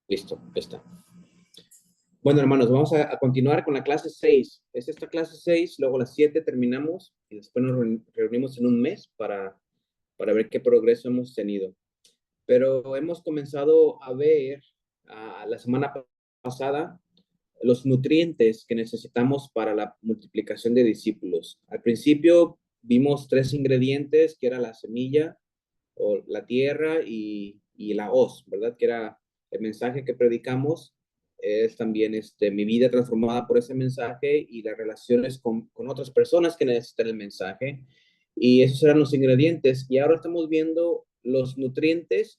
Listo, ya está. Bueno, hermanos, vamos a continuar con la clase 6. Es esta clase 6, luego las 7 terminamos y después nos reunimos en un mes para ver qué progreso hemos tenido. Pero hemos comenzado a ver la semana pasada los nutrientes que necesitamos para la multiplicación de discípulos. Al principio vimos 3 ingredientes, que era la semilla o la tierra y la hoz, ¿verdad? Que era el mensaje que predicamos. Es también mi vida transformada por ese mensaje y las relaciones con otras personas que necesitan el mensaje. Y esos eran los ingredientes. Y ahora estamos viendo los nutrientes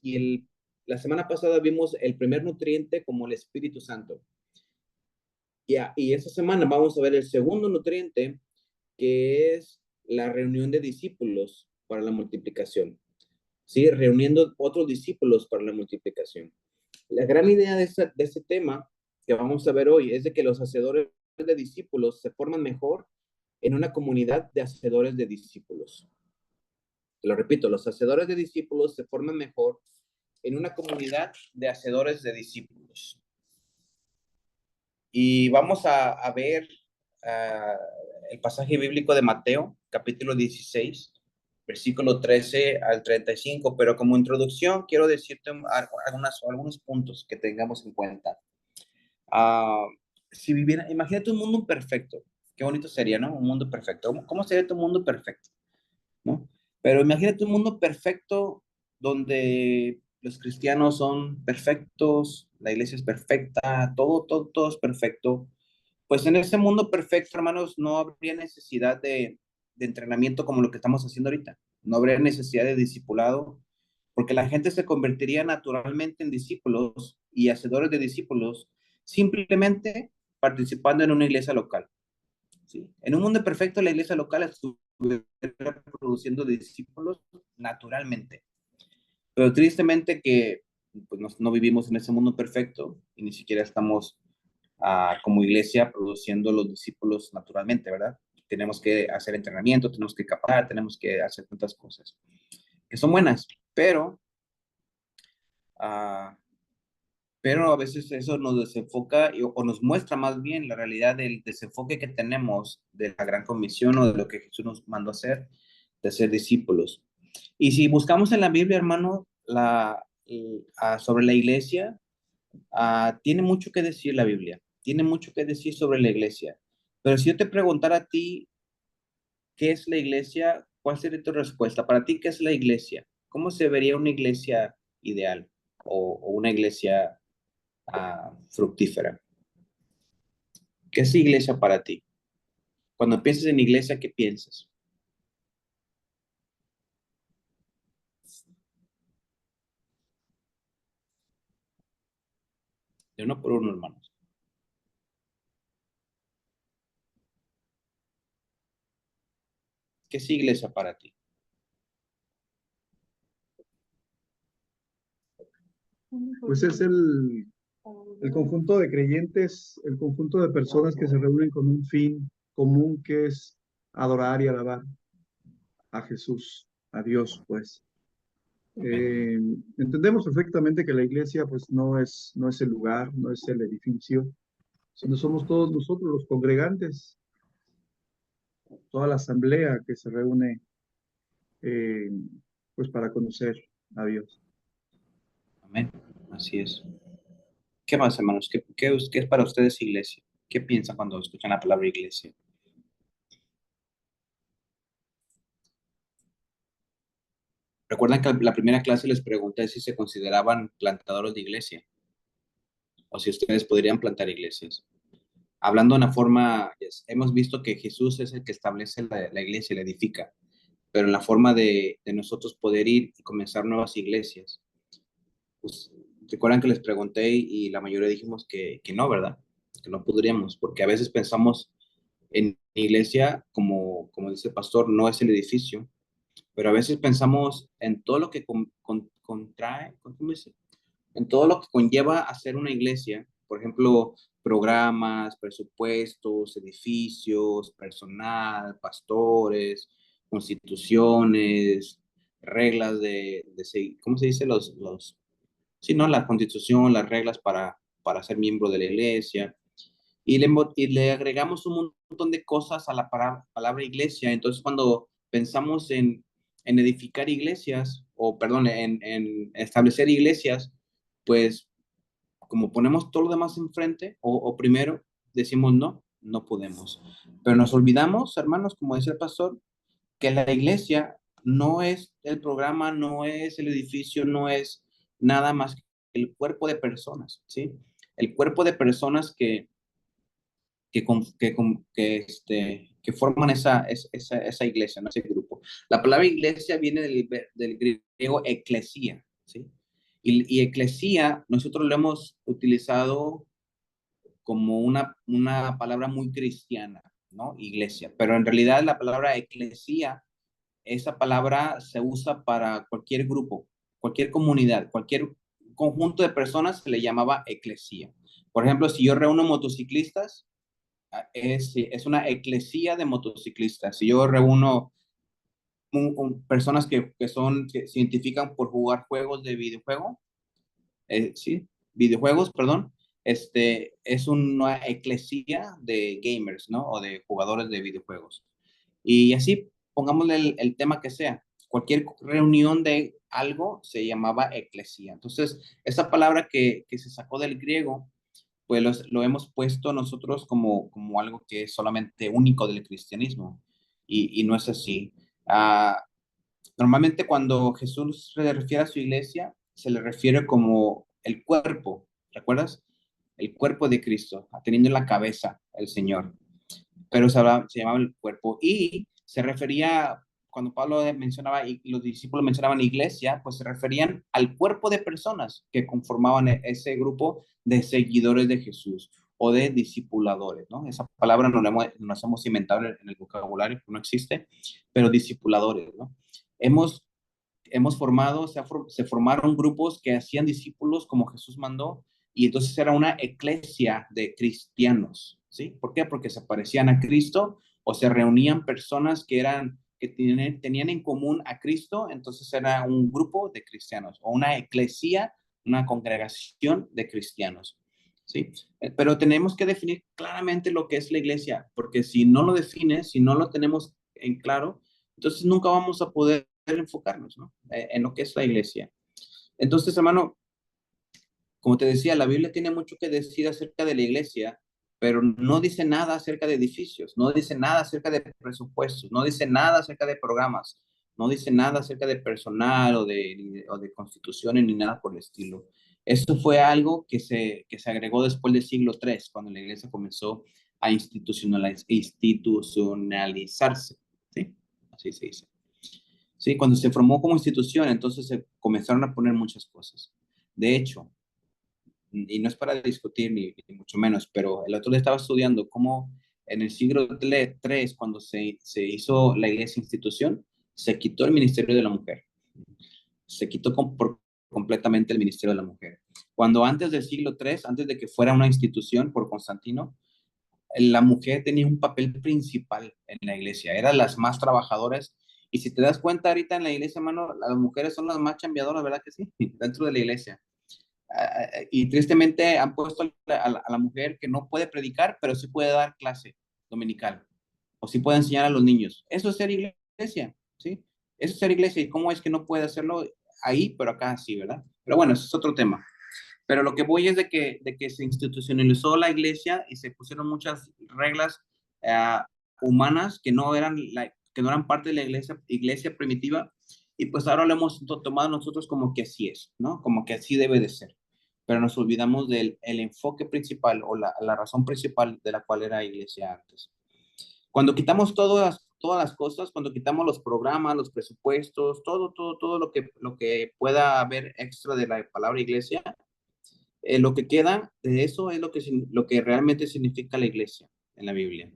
la semana pasada vimos el primer nutriente como el Espíritu Santo. Y esta semana vamos a ver el segundo nutriente, que es la reunión de discípulos para la multiplicación. ¿Sí? Reuniendo otros discípulos para la multiplicación. La gran idea de este tema que vamos a ver hoy es de que los hacedores de discípulos se forman mejor en una comunidad de hacedores de discípulos. Te lo repito, los hacedores de discípulos se forman mejor en una comunidad de hacedores de discípulos. Y vamos a ver uh, el pasaje bíblico de Mateo, capítulo 16, versículo 13 al 35, pero como introducción quiero decirte algunos puntos que tengamos en cuenta. Uh, si viviera, imagínate un mundo perfecto, qué bonito sería, ¿no? Un mundo perfecto. ¿Cómo sería tu mundo perfecto? ¿No? Pero imagínate un mundo perfecto donde los cristianos son perfectos, la iglesia es perfecta, todo es perfecto. Pues en ese mundo perfecto, hermanos, no habría necesidad de entrenamiento como lo que estamos haciendo ahorita. No habría necesidad de discipulado, porque la gente se convertiría naturalmente en discípulos y hacedores de discípulos, simplemente participando en una iglesia local. ¿Sí? En un mundo perfecto, la iglesia local estuviera produciendo discípulos naturalmente. Pero tristemente que pues, no vivimos en ese mundo perfecto y ni siquiera estamos como iglesia produciendo los discípulos naturalmente, ¿verdad? Tenemos que hacer entrenamiento, tenemos que capar, tenemos que hacer tantas cosas que son buenas, uh, pero a veces eso nos desenfoca o nos muestra más bien la realidad del desenfoque que tenemos de la gran comisión o de lo que Jesús nos mandó a hacer, de ser discípulos. Y si buscamos en la Biblia, hermano, sobre la iglesia, tiene mucho que decir la Biblia, tiene mucho que decir sobre la iglesia. Pero si yo te preguntara a ti, ¿qué es la iglesia? ¿Cuál sería tu respuesta? Para ti, ¿qué es la iglesia? ¿Cómo se vería una iglesia ideal o una iglesia fructífera? ¿Qué es iglesia para ti? Cuando piensas en iglesia, ¿qué piensas? De uno por uno, hermanos. ¿Qué es iglesia para ti? Pues es el conjunto de creyentes, el conjunto de personas que se reúnen con un fin común que es adorar y alabar a Jesús, a Dios, pues. Amén. Entendemos perfectamente que la iglesia pues no es el lugar, no es el edificio, sino somos todos nosotros los congregantes, toda la asamblea que se reúne eh, pues para conocer a Dios. Amén. Así es. ¿Qué más, hermanos? ¿Qué es para ustedes iglesia? ¿Qué piensan cuando escuchan la palabra iglesia? Recuerdan que la primera clase les pregunté si se consideraban plantadores de iglesia o si ustedes podrían plantar iglesias. Hablando de una forma, hemos visto que Jesús es el que establece la iglesia y la edifica, pero en la forma de nosotros poder ir y comenzar nuevas iglesias. Pues, recuerdan que les pregunté y la mayoría dijimos que no, ¿verdad? Que no podríamos, porque a veces pensamos en iglesia, como dice el pastor, no es el edificio, pero a veces pensamos en todo lo que contrae, ¿cómo dice? En todo lo que conlleva hacer una iglesia, por ejemplo, programas, presupuestos, edificios, personal, pastores, constituciones, reglas ¿cómo se dice? Sí, ¿no? La constitución, las reglas para ser miembro de la iglesia. Y le agregamos un montón de cosas a la palabra iglesia. Entonces, cuando pensamos en edificar iglesias, o perdón, en establecer iglesias, pues como ponemos todo lo demás enfrente, o primero, decimos no, no podemos. Pero nos olvidamos, hermanos, como decía el pastor, que la iglesia no es el programa, no es el edificio, no es nada más que el cuerpo de personas, ¿sí? El cuerpo de personas que forman esa iglesia, ¿no? Ese grupo. La palabra iglesia viene del griego eclesía, ¿sí? Y eclesía nosotros lo hemos utilizado como una palabra muy cristiana, ¿no? Iglesia. Pero en realidad la palabra eclesía, esa palabra se usa para cualquier grupo, cualquier comunidad, cualquier conjunto de personas se le llamaba eclesía. Por ejemplo, si yo reúno motociclistas, es una eclesía de motociclistas. Si yo reúno personas que se identifican por jugar juegos de videojuego, sí, videojuegos, perdón, es una eclesía de gamers, ¿no? O de jugadores de videojuegos. Y así, pongámosle el tema que sea. Cualquier reunión de algo se llamaba eclesía. Entonces, esa palabra que se sacó del griego, pues lo hemos puesto nosotros como algo que es solamente único del cristianismo. Y no es así. Ah, Normalmente cuando Jesús se refiere a su iglesia, se le refiere como el cuerpo, ¿recuerdas? El cuerpo de Cristo, teniendo en la cabeza el Señor, pero se llamaba el cuerpo. Y se refería, cuando Pablo mencionaba y los discípulos mencionaban iglesia, pues se referían al cuerpo de personas que conformaban ese grupo de seguidores de Jesús o de discipuladores, ¿no? Esa palabra nos hemos inventado en el vocabulario, no existe, pero discipuladores, ¿no? Hemos hemos formado, se formaron grupos que hacían discípulos como Jesús mandó, y entonces era una eclesia de cristianos, ¿sí? ¿Por qué? Porque se parecían a Cristo o se reunían personas que tenían en común a Cristo, entonces era un grupo de cristianos o una eclesia, una congregación de cristianos, ¿sí? Pero tenemos que definir claramente lo que es la iglesia, porque si no lo defines, si no lo tenemos en claro, entonces nunca vamos a poder enfocarnos, ¿no? En lo que es la iglesia. Entonces, hermano, como te decía, la Biblia tiene mucho que decir acerca de la iglesia, pero no dice nada acerca de edificios, no dice nada acerca de presupuestos, no dice nada acerca de programas, no dice nada acerca de personal o de constituciones ni nada por el estilo. Eso fue algo que se agregó después del siglo III, cuando la iglesia comenzó a institucionalizarse, ¿sí? Así se dice. Sí, cuando se formó como institución, entonces se comenzaron a poner muchas cosas. De hecho, y no es para discutir ni mucho menos, pero el otro día estaba estudiando cómo en el siglo III, cuando se hizo la iglesia institución, se quitó el ministerio de la mujer. Se quitó completamente el ministerio de la mujer. Cuando antes del siglo III, antes de que fuera una institución por Constantino, la mujer tenía un papel principal en la iglesia, eran las más trabajadoras. Y si te das cuenta ahorita en la iglesia, hermano, las mujeres son las más chambeadoras, ¿verdad que sí? Dentro de la iglesia. Y tristemente han puesto a la mujer que no puede predicar, pero sí puede dar clase dominical, o sí puede enseñar a los niños. Eso es ser iglesia, ¿sí? Eso es ser iglesia. ¿Y cómo es que no puede hacerlo ahí, pero acá sí, ¿verdad? Pero bueno, eso es otro tema. Pero lo que voy es de que se institucionalizó la iglesia y se pusieron muchas reglas eh, humanas que no eran parte de la iglesia primitiva, y pues ahora lo hemos tomado nosotros como que así es, ¿no? Como que así debe de ser. Pero nos olvidamos del el enfoque principal o la razón principal de la cual era iglesia antes. Cuando quitamos todas las cosas, cuando quitamos los programas, los presupuestos, todo lo que pueda haber extra de la palabra iglesia, lo que queda de eso es lo que realmente significa la iglesia en la Biblia.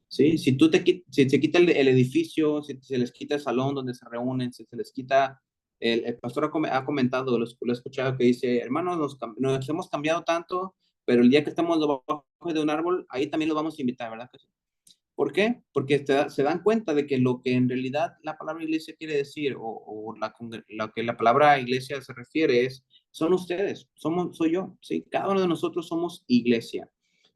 ¿Sí? Si se quita el edificio, si se les quita el salón donde se reúnen, si se les quita, el pastor ha comentado, lo he escuchado, que dice, hermanos, nos hemos cambiado tanto, pero el día que estamos debajo de un árbol, ahí también los vamos a invitar, ¿verdad? ¿Por qué? Porque se dan cuenta de que lo que en realidad la palabra iglesia quiere decir, o lo que la palabra iglesia se refiere, es son ustedes, soy yo, ¿sí? Cada uno de nosotros somos iglesia.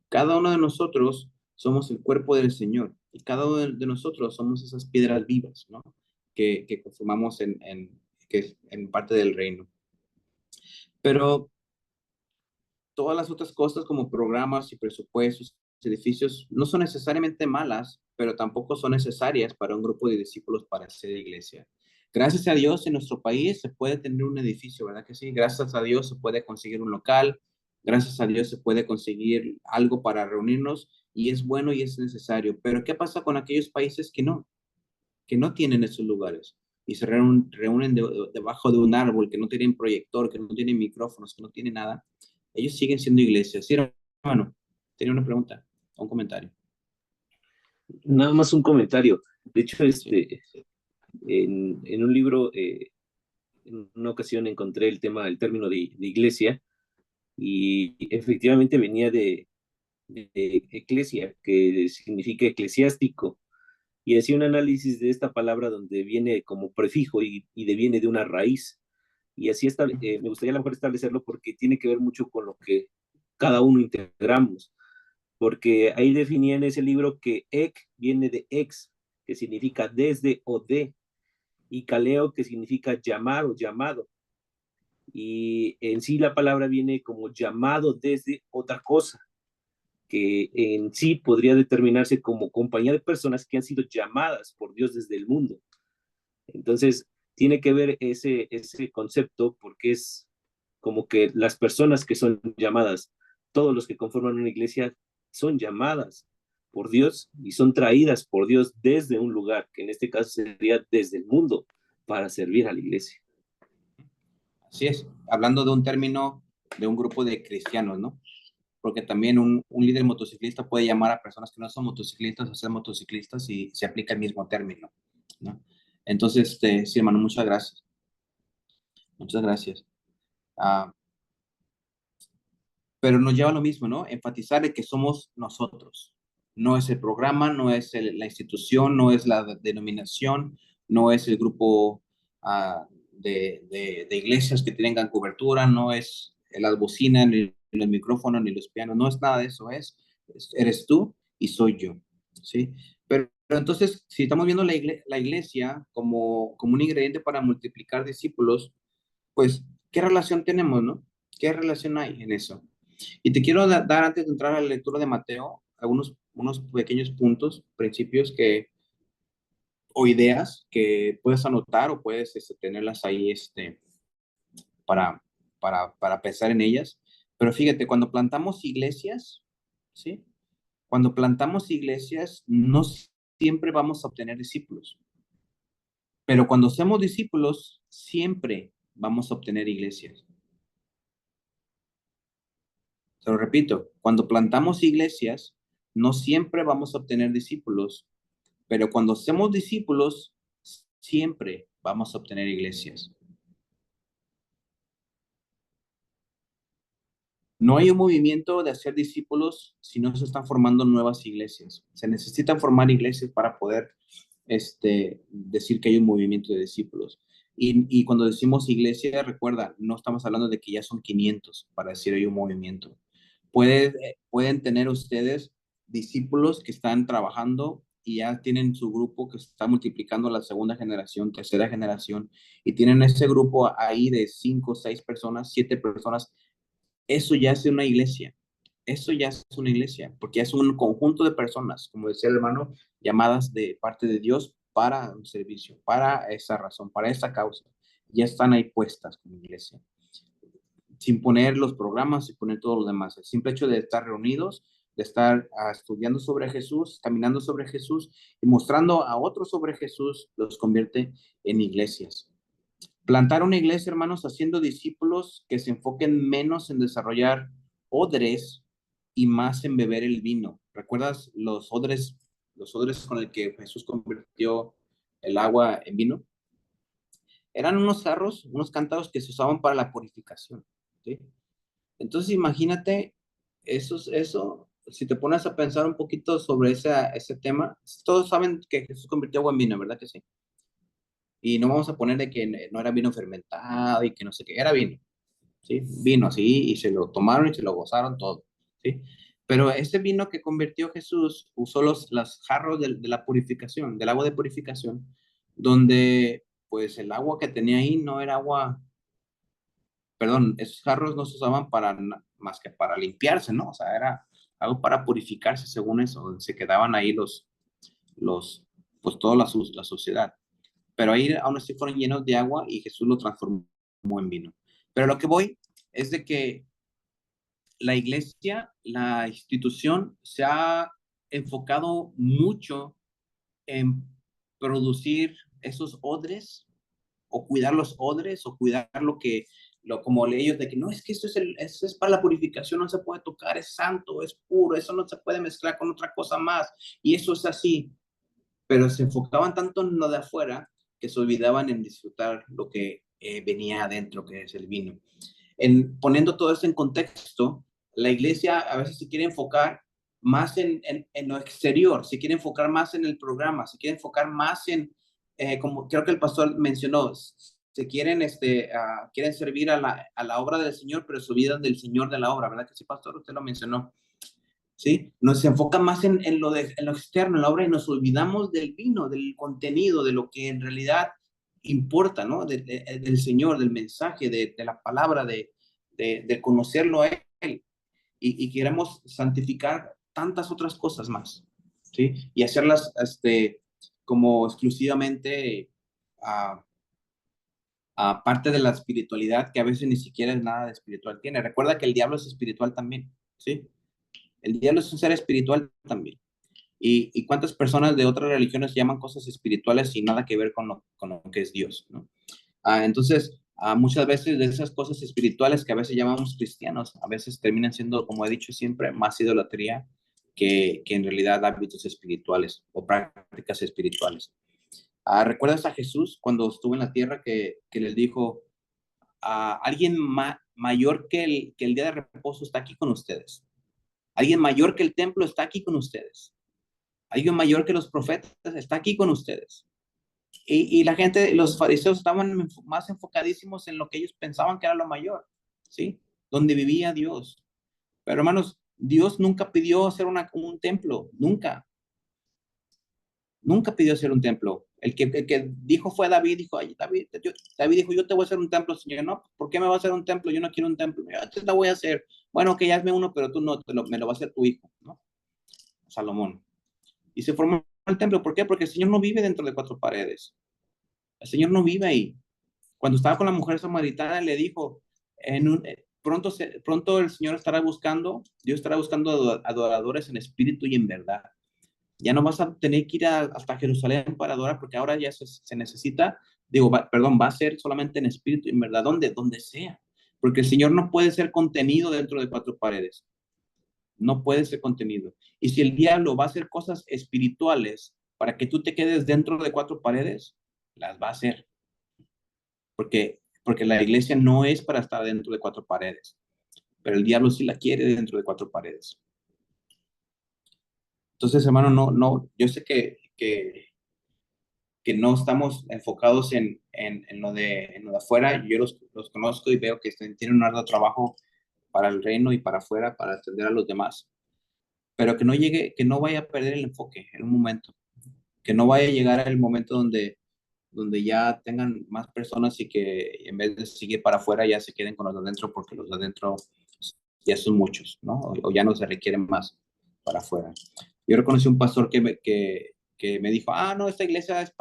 Cada uno de nosotros somos el cuerpo del Señor y cada uno de nosotros somos esas piedras vivas, ¿no? Que conformamos en parte del reino. Pero todas las otras cosas como programas y presupuestos, edificios, no son necesariamente malas, pero tampoco son necesarias para un grupo de discípulos para hacer iglesia. Gracias a Dios en nuestro país se puede tener un edificio, ¿verdad que sí? Gracias a Dios se puede conseguir un local, gracias a Dios se puede conseguir algo para reunirnos y es bueno y es necesario. Pero ¿qué pasa con aquellos países que no tienen esos lugares? Y se reúnen debajo de un árbol, que no tienen proyector, que no tienen micrófonos, que no tienen nada. Ellos siguen siendo iglesias. Sí, hermano, tenía una pregunta, un comentario. Nada más un comentario. De hecho, Sí. en un libro, en una ocasión encontré el término de iglesia, y efectivamente venía de eclesia, que significa eclesiástico, y hacía un análisis de esta palabra donde viene como prefijo y deviene de una raíz. Y así me gustaría a lo mejor establecerlo porque tiene que ver mucho con lo que cada uno integramos, porque ahí definía en ese libro que ek viene de ex, que significa desde o de, y kaleo, que significa llamar o llamado. Y en sí la palabra viene como llamado desde otra cosa, que en sí podría determinarse como compañía de personas que han sido llamadas por Dios desde el mundo. Entonces, tiene que ver ese concepto porque es como que las personas que son llamadas, todos los que conforman una iglesia, son llamadas por Dios y son traídas por Dios desde un lugar, que en este caso sería desde el mundo, para servir a la iglesia. Así es, hablando de un término de un grupo de cristianos, ¿no? Porque también un líder motociclista puede llamar a personas que no son motociclistas a ser motociclistas y se aplica el mismo término, ¿no? Entonces, sí, hermano, muchas gracias. Muchas gracias. Pero nos lleva a lo mismo, ¿no? Enfatizar de que somos nosotros. No es el programa, no es la institución, no es la denominación, no es el grupo de iglesias que tengan cobertura, no es las bocinas, ni los micrófonos, ni los pianos, no es nada de eso, eres tú y soy yo, ¿sí? Pero entonces, si estamos viendo la iglesia como un ingrediente para multiplicar discípulos, pues, ¿qué relación tenemos, no? ¿Qué relación hay en eso? Y te quiero dar, antes de entrar a la lectura de Mateo, unos pequeños puntos, principios o ideas que puedes anotar o puedes tenerlas ahí para, para pensar en ellas. Pero fíjate, cuando plantamos iglesias, ¿sí? Cuando plantamos iglesias, no siempre vamos a obtener discípulos. Pero cuando hacemos discípulos, siempre vamos a obtener iglesias. Te lo repito, cuando plantamos iglesias, no siempre vamos a obtener discípulos, pero cuando hacemos discípulos, siempre vamos a obtener iglesias. No hay un movimiento de hacer discípulos si no se están formando nuevas iglesias. Se necesitan formar iglesias para poder decir que hay un movimiento de discípulos. Y cuando decimos iglesia, recuerda, no estamos hablando de que ya son 500 para decir hay un movimiento. Pueden tener ustedes discípulos que están trabajando y ya tienen su grupo que se está multiplicando a la segunda generación, tercera generación, y tienen ese grupo ahí de 5, 6 personas, 7 personas. Eso ya es una iglesia. Eso ya es una iglesia, porque ya es un conjunto de personas, como decía el hermano, llamadas de parte de Dios para un servicio, para esa razón, para esa causa. Ya están ahí puestas como iglesia, sin poner los programas, sin poner todo lo demás. El simple hecho de estar reunidos, de estar estudiando sobre Jesús, caminando sobre Jesús y mostrando a otros sobre Jesús, los convierte en iglesias. Plantar una iglesia, hermanos, haciendo discípulos que se enfoquen menos en desarrollar odres y más en beber el vino. ¿Recuerdas los odres con el que Jesús convirtió el agua en vino? Eran unos jarros, unos cántaros que se usaban para la purificación, ¿sí? Entonces imagínate eso, si te pones a pensar un poquito sobre ese tema, todos saben que Jesús convirtió agua en vino, ¿verdad que sí? Y no vamos a poner de que no era vino fermentado y que no sé qué, era vino. ¿sí? Vino así y se lo tomaron y se lo gozaron todo, ¿sí? Pero ese vino que convirtió Jesús usó las jarros de la purificación, del agua de purificación, donde pues el agua que tenía ahí no era agua, perdón, esos jarros no se usaban para más que para limpiarse, ¿no? O sea, era algo para purificarse según eso, donde se quedaban ahí pues toda la suciedad. Pero ahí aún así fueron llenos de agua y Jesús lo transformó en vino. Pero lo que voy es de que la iglesia, la institución, se ha enfocado mucho en producir esos odres o cuidar los odres o cuidar como ellos de que no, es que eso es para la purificación, no se puede tocar, es santo, es puro, eso no se puede mezclar con otra cosa más. Y eso es así, pero se enfocaban tanto en lo de afuera que se olvidaban en disfrutar lo que venía adentro, que es el vino. Poniendo todo esto en contexto, la iglesia a veces se quiere enfocar más en lo exterior, se quiere enfocar más en el programa, se quiere enfocar más como creo que el pastor mencionó, se quieren servir a la obra del Señor, pero se olvidan del Señor de la obra, ¿verdad que sí, pastor? Usted lo mencionó. ¿Sí? Nos enfoca más en lo externo, en la obra, y nos olvidamos del vino, del contenido, de lo que en realidad importa, ¿no? Del Señor, del mensaje, de la palabra, de conocerlo a Él. Y queremos santificar tantas otras cosas más, ¿sí? Y hacerlas como exclusivamente a parte de la espiritualidad, que a veces ni siquiera es nada de espiritual tiene. Recuerda que el diablo es espiritual también, ¿sí? El diablo es un ser espiritual también. Y cuántas personas de otras religiones llaman cosas espirituales y nada que ver con lo que es Dios, ¿no? Entonces, muchas veces de esas cosas espirituales que a veces llamamos cristianos, a veces terminan siendo, como he dicho siempre, más idolatría que en realidad hábitos espirituales o prácticas espirituales. ¿Recuerdas a Jesús cuando estuvo en la tierra que les dijo, alguien mayor que el día de reposo está aquí con ustedes? Alguien mayor que el templo está aquí con ustedes. Alguien mayor que los profetas está aquí con ustedes. Y la gente, los fariseos estaban más enfocadísimos en lo que ellos pensaban que era lo mayor, ¿sí? Donde vivía Dios. Pero hermanos, Dios nunca pidió hacer un templo, nunca. Nunca pidió hacer un templo. El que dijo fue David, dijo, ay, David dijo, yo te voy a hacer un templo, Señor. No, ¿por qué me va a hacer un templo? Yo no quiero un templo. Yo te la voy a hacer. Bueno, que ya hazme uno, pero tú no, me lo va a hacer tu hijo, ¿no? Salomón. Y se formó el templo. ¿Por qué? Porque el Señor no vive dentro de cuatro paredes. El Señor no vive ahí. Cuando estaba con la mujer samaritana, le dijo, pronto el Señor estará buscando, Dios estará buscando adoradores en espíritu y en verdad. Ya no vas a tener que ir hasta Jerusalén para adorar, porque ahora ya se necesita, va a ser solamente en espíritu y en verdad, donde sea. Porque el Señor no puede ser contenido dentro de cuatro paredes. No puede ser contenido. Y si el diablo va a hacer cosas espirituales para que tú te quedes dentro de cuatro paredes, las va a hacer. Porque la iglesia no es para estar dentro de cuatro paredes, pero el diablo sí la quiere dentro de cuatro paredes. Entonces, hermano, yo sé que no estamos enfocados en lo de afuera. Yo los conozco y veo que tienen un arduo trabajo para el reino y para afuera, para atender a los demás, pero que no vaya a perder el enfoque en un momento, que no vaya a llegar el momento donde ya tengan más personas y que en vez de seguir para afuera ya se queden con los de adentro porque los de adentro ya son muchos, ¿no? O ya no se requieren más para afuera. Yo reconocí un pastor que me dijo, no, esta iglesia es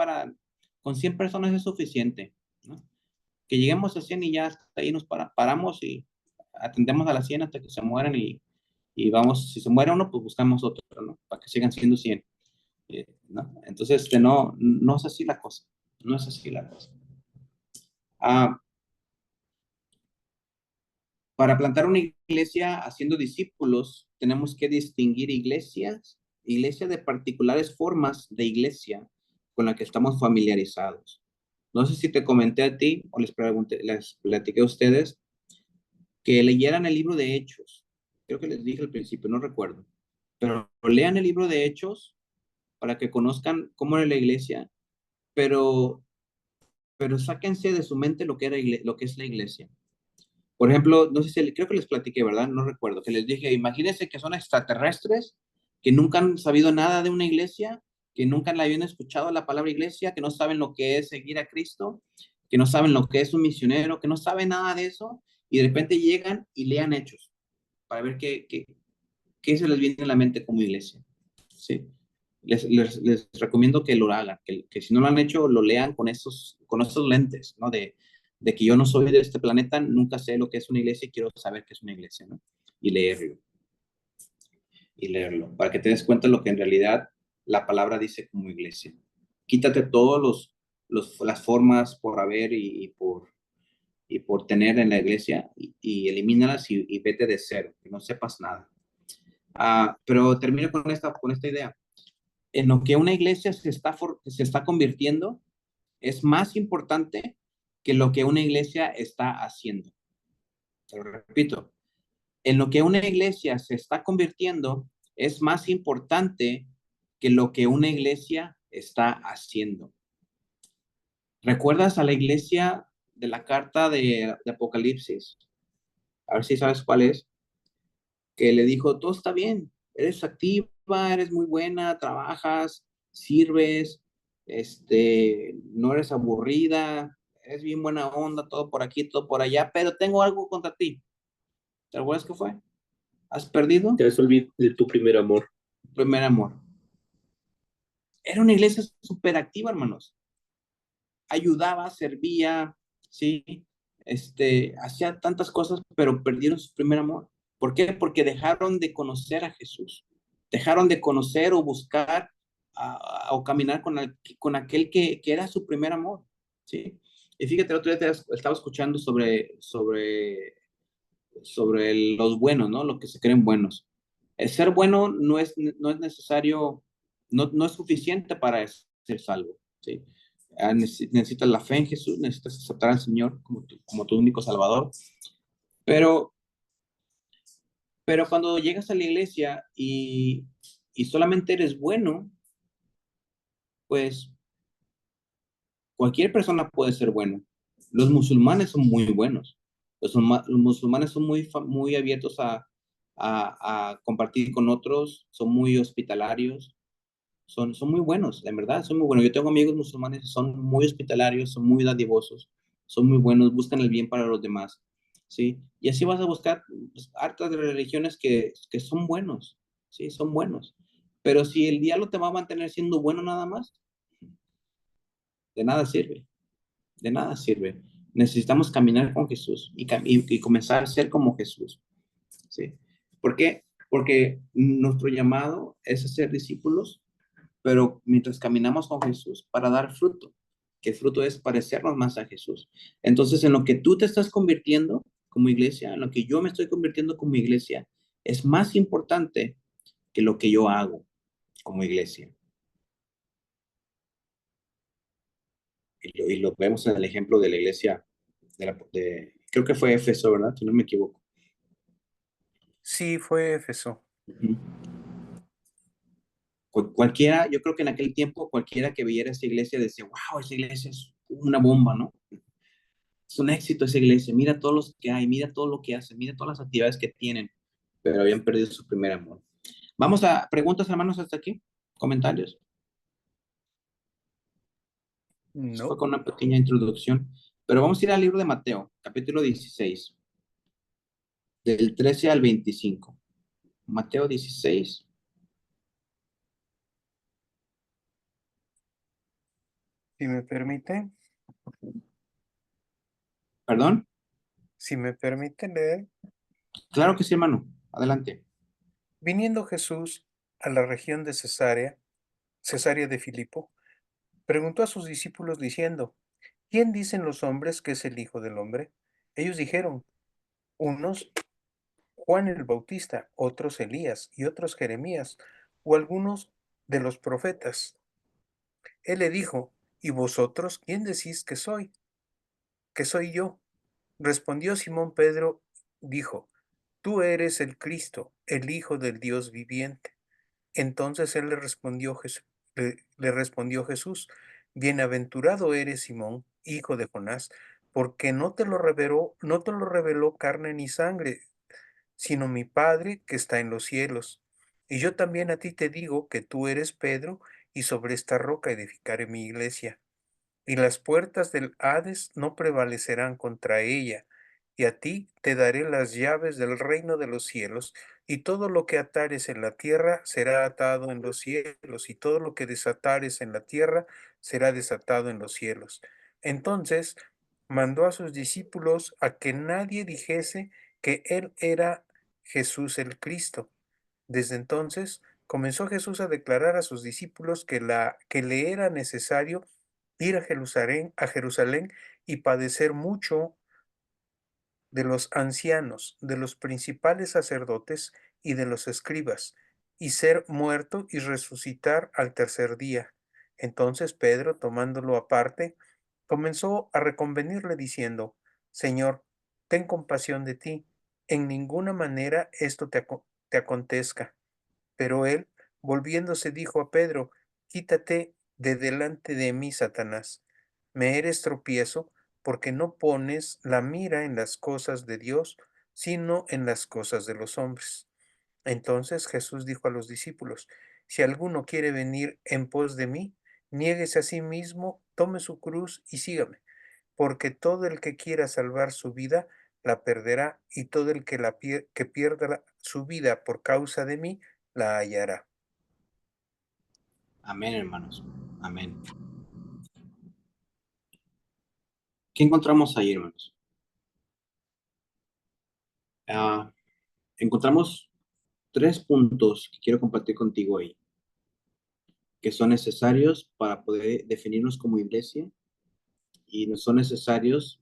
con 100 personas es suficiente, ¿no? Que lleguemos a 100 y ya hasta ahí nos paramos y atendemos a las 100 hasta que se mueran y vamos, si se muere uno, pues buscamos otro, ¿no? Para que sigan siendo 100. ¿No? Entonces, no es así la cosa. No es así la cosa. Para plantar una iglesia haciendo discípulos, tenemos que distinguir iglesias de particulares formas de iglesia con la que estamos familiarizados. No sé si te comenté a ti o les platiqué a ustedes que leyeran el libro de Hechos. Creo que les dije al principio, no recuerdo. Pero lean el libro de Hechos para que conozcan cómo era la iglesia, pero sáquense de su mente lo que es la iglesia. Por ejemplo, no sé si, creo que les platiqué, ¿verdad? No recuerdo, que les dije, imagínense que son extraterrestres, que nunca han sabido nada de una iglesia, que nunca le habían escuchado la palabra iglesia, que no saben lo que es seguir a Cristo, que no saben lo que es un misionero, que no saben nada de eso, y de repente llegan y lean Hechos, para ver qué se les viene a la mente como iglesia. Sí. Les recomiendo que lo hagan, que si no lo han hecho, lo lean con esos lentes, ¿no? De que yo no soy de este planeta, nunca sé lo que es una iglesia y quiero saber qué es una iglesia, ¿no? Y leerlo, para que te des cuenta de lo que en realidad la palabra dice como iglesia. Quítate todos las formas por haber y por tener en la iglesia y elimínalas y vete de cero, que no sepas nada. Pero termino con esta idea. En lo que una iglesia se está convirtiendo es más importante que lo que una iglesia está haciendo. Te lo repito, en lo que una iglesia se está convirtiendo es más importante que lo que una iglesia está haciendo. ¿Recuerdas a la iglesia de la carta de Apocalipsis? A ver si sabes cuál es. Que le dijo, todo está bien, eres activa, eres muy buena, trabajas, sirves, no eres aburrida, eres bien buena onda, todo por aquí, todo por allá, pero tengo algo contra ti. ¿Te acuerdas qué fue? ¿Has perdido? Te has olvidado de tu primer amor. Primer amor. Era una iglesia súper activa, hermanos. Ayudaba, servía, sí, hacía tantas cosas, pero perdieron su primer amor. ¿Por qué? Porque dejaron de conocer a Jesús, dejaron de conocer o buscar o caminar con aquel que era su primer amor, ¿sí? Y fíjate, el otro día estaba escuchando sobre los buenos, ¿no? Los que se creen buenos. El ser bueno no es necesario, no es suficiente para ser salvo, ¿sí? Necesitas la fe en Jesús, necesitas aceptar al Señor como tu único Salvador. Pero, pero cuando llegas a la iglesia y solamente eres bueno, pues cualquier persona puede ser bueno. Los musulmanes son muy buenos. Los musulmanes son muy abiertos a compartir con otros, son muy hospitalarios, son muy buenos, en verdad, son muy buenos. Yo tengo amigos musulmanes que son muy hospitalarios, son muy dadivosos, son muy buenos, buscan el bien para los demás, ¿sí? Y así vas a buscar pues, hartas de religiones que son buenos, ¿sí? Son buenos. Pero si el diablo te va a mantener siendo bueno nada más, de nada sirve, de nada sirve. Necesitamos caminar con Jesús y comenzar a ser como Jesús, ¿sí? ¿Por qué? Porque nuestro llamado es ser discípulos pero mientras caminamos con Jesús para dar fruto, que el fruto es parecernos más a Jesús. Entonces, en lo que tú te estás convirtiendo como iglesia, en lo que yo me estoy convirtiendo como iglesia, es más importante que lo que yo hago como iglesia. Y lo vemos en el ejemplo de la iglesia, creo que fue Éfeso, ¿verdad? Si no me equivoco. Sí, fue Éfeso. Uh-huh. Cualquiera, yo creo que en aquel tiempo, cualquiera que viera esa iglesia decía, wow, esa iglesia es una bomba, ¿no? Es un éxito esa iglesia, mira todos los que hay, mira todo lo que hacen, mira todas las actividades que tienen, pero habían perdido su primer amor. Vamos a preguntas, hermanos, hasta aquí, comentarios. Eso fue No. con una pequeña introducción, pero vamos a ir al libro de Mateo, capítulo 16, del 13 al 25. Mateo 16. Si me permite, ¿Perdón? si me permite leer. Claro que sí, hermano. Adelante. Viniendo Jesús a la región de Cesarea de Filipo, preguntó a sus discípulos diciendo, ¿quién dicen los hombres que es el Hijo del Hombre? Ellos dijeron, unos Juan el Bautista, otros Elías y otros Jeremías, o algunos de los profetas. Él le dijo, ¿y vosotros quién decís que soy? ¿Que soy yo? Respondió Simón Pedro, dijo, tú eres el Cristo, el Hijo del Dios viviente. Entonces él le respondió Jesús, bienaventurado eres Simón, hijo de Jonás, porque no te lo reveló carne ni sangre, sino mi Padre que está en los cielos. Y yo también a ti te digo que tú eres Pedro, y sobre esta roca edificaré mi iglesia, y las puertas del Hades no prevalecerán contra ella. Y a ti te daré las llaves del reino de los cielos, y todo lo que atares en la tierra será atado en los cielos, y todo lo que desatares en la tierra será desatado en los cielos. Entonces mandó a sus discípulos a que nadie dijese que él era Jesús el Cristo. Desde entonces comenzó Jesús a declarar a sus discípulos que le era necesario ir a Jerusalén y padecer mucho de los ancianos, de los principales sacerdotes y de los escribas, y ser muerto y resucitar al tercer día. Entonces Pedro, tomándolo aparte, comenzó a reconvenirle diciendo, Señor, ten compasión de ti, en ninguna manera esto te acontezca. Pero él, volviéndose, dijo a Pedro, quítate de delante de mí, Satanás. Me eres tropiezo, porque no pones la mira en las cosas de Dios, sino en las cosas de los hombres. Entonces Jesús dijo a los discípulos, si alguno quiere venir en pos de mí, niéguese a sí mismo, tome su cruz y sígame, porque todo el que quiera salvar su vida, la perderá, y todo el que pierda su vida por causa de mí, la hallará. Amén, hermanos. Amén. ¿Qué encontramos ahí, hermanos? Encontramos 3 puntos que quiero compartir contigo ahí, que son necesarios para poder definirnos como iglesia y no son necesarios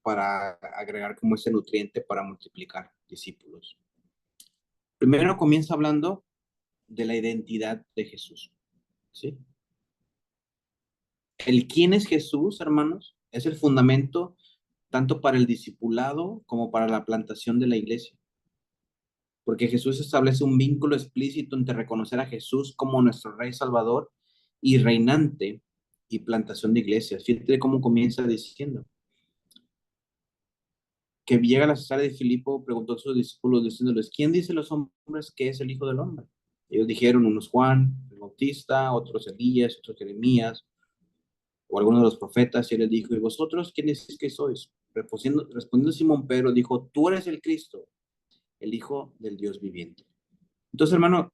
para agregar como ese nutriente para multiplicar discípulos. Primero comienza hablando de la identidad de Jesús, ¿sí? El quién es Jesús, hermanos, es el fundamento tanto para el discipulado como para la plantación de la iglesia. Porque Jesús establece un vínculo explícito entre reconocer a Jesús como nuestro Rey Salvador y reinante y plantación de iglesias. Fíjate cómo comienza diciendo que llega a la Cesarea de Filipo, preguntó a sus discípulos diciéndoles, ¿quién dice los hombres que es el Hijo del Hombre? Ellos dijeron, unos Juan el Bautista, otros Elías, otros Jeremías, o algunos de los profetas, y él les dijo, ¿y vosotros quiénes decís que sois? Respondiendo Simón Pedro, dijo, tú eres el Cristo, el Hijo del Dios viviente. Entonces, hermano,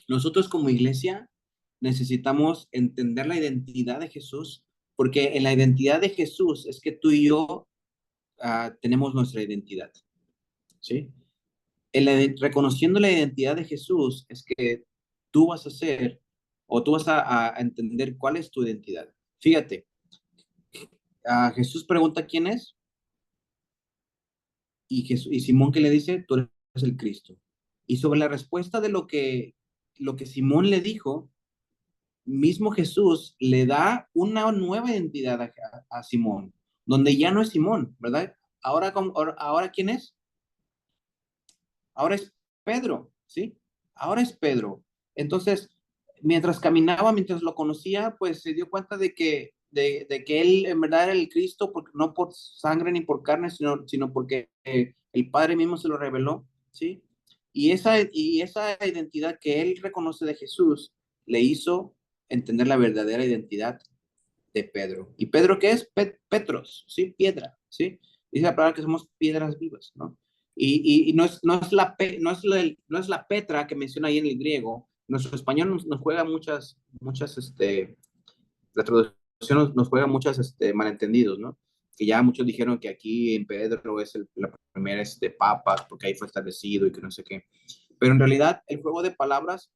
nosotros como iglesia necesitamos entender la identidad de Jesús, porque en la identidad de Jesús es que tú y yo tenemos nuestra identidad, ¿sí? Reconociendo la identidad de Jesús es que tú vas a ser, o tú vas a entender cuál es tu identidad. Fíjate, Jesús pregunta quién es, y Simón que le dice, tú eres el Cristo. Y sobre la respuesta de lo que Simón le dijo, mismo Jesús le da una nueva identidad a Simón, donde ya no es Simón, ¿verdad? Ahora ¿quién es? Ahora es Pedro, ¿sí? Ahora es Pedro. Entonces, mientras caminaba, mientras lo conocía, pues se dio cuenta de que él en verdad era el Cristo, porque, no por sangre ni por carne, sino porque el Padre mismo se lo reveló, ¿sí? Y esa identidad que él reconoce de Jesús le hizo entender la verdadera identidad de Pedro. ¿Y Pedro qué es? Petros, ¿sí? Piedra, ¿sí? Dice la palabra que somos piedras vivas, ¿no? Y no es la Petra que menciona ahí en el griego. Nuestro español nos juega muchas, la traducción nos juega muchas malentendidos, ¿no? Que ya muchos dijeron que aquí en Pedro es la primera papa, porque ahí fue establecido y que no sé qué. Pero en realidad el juego de palabras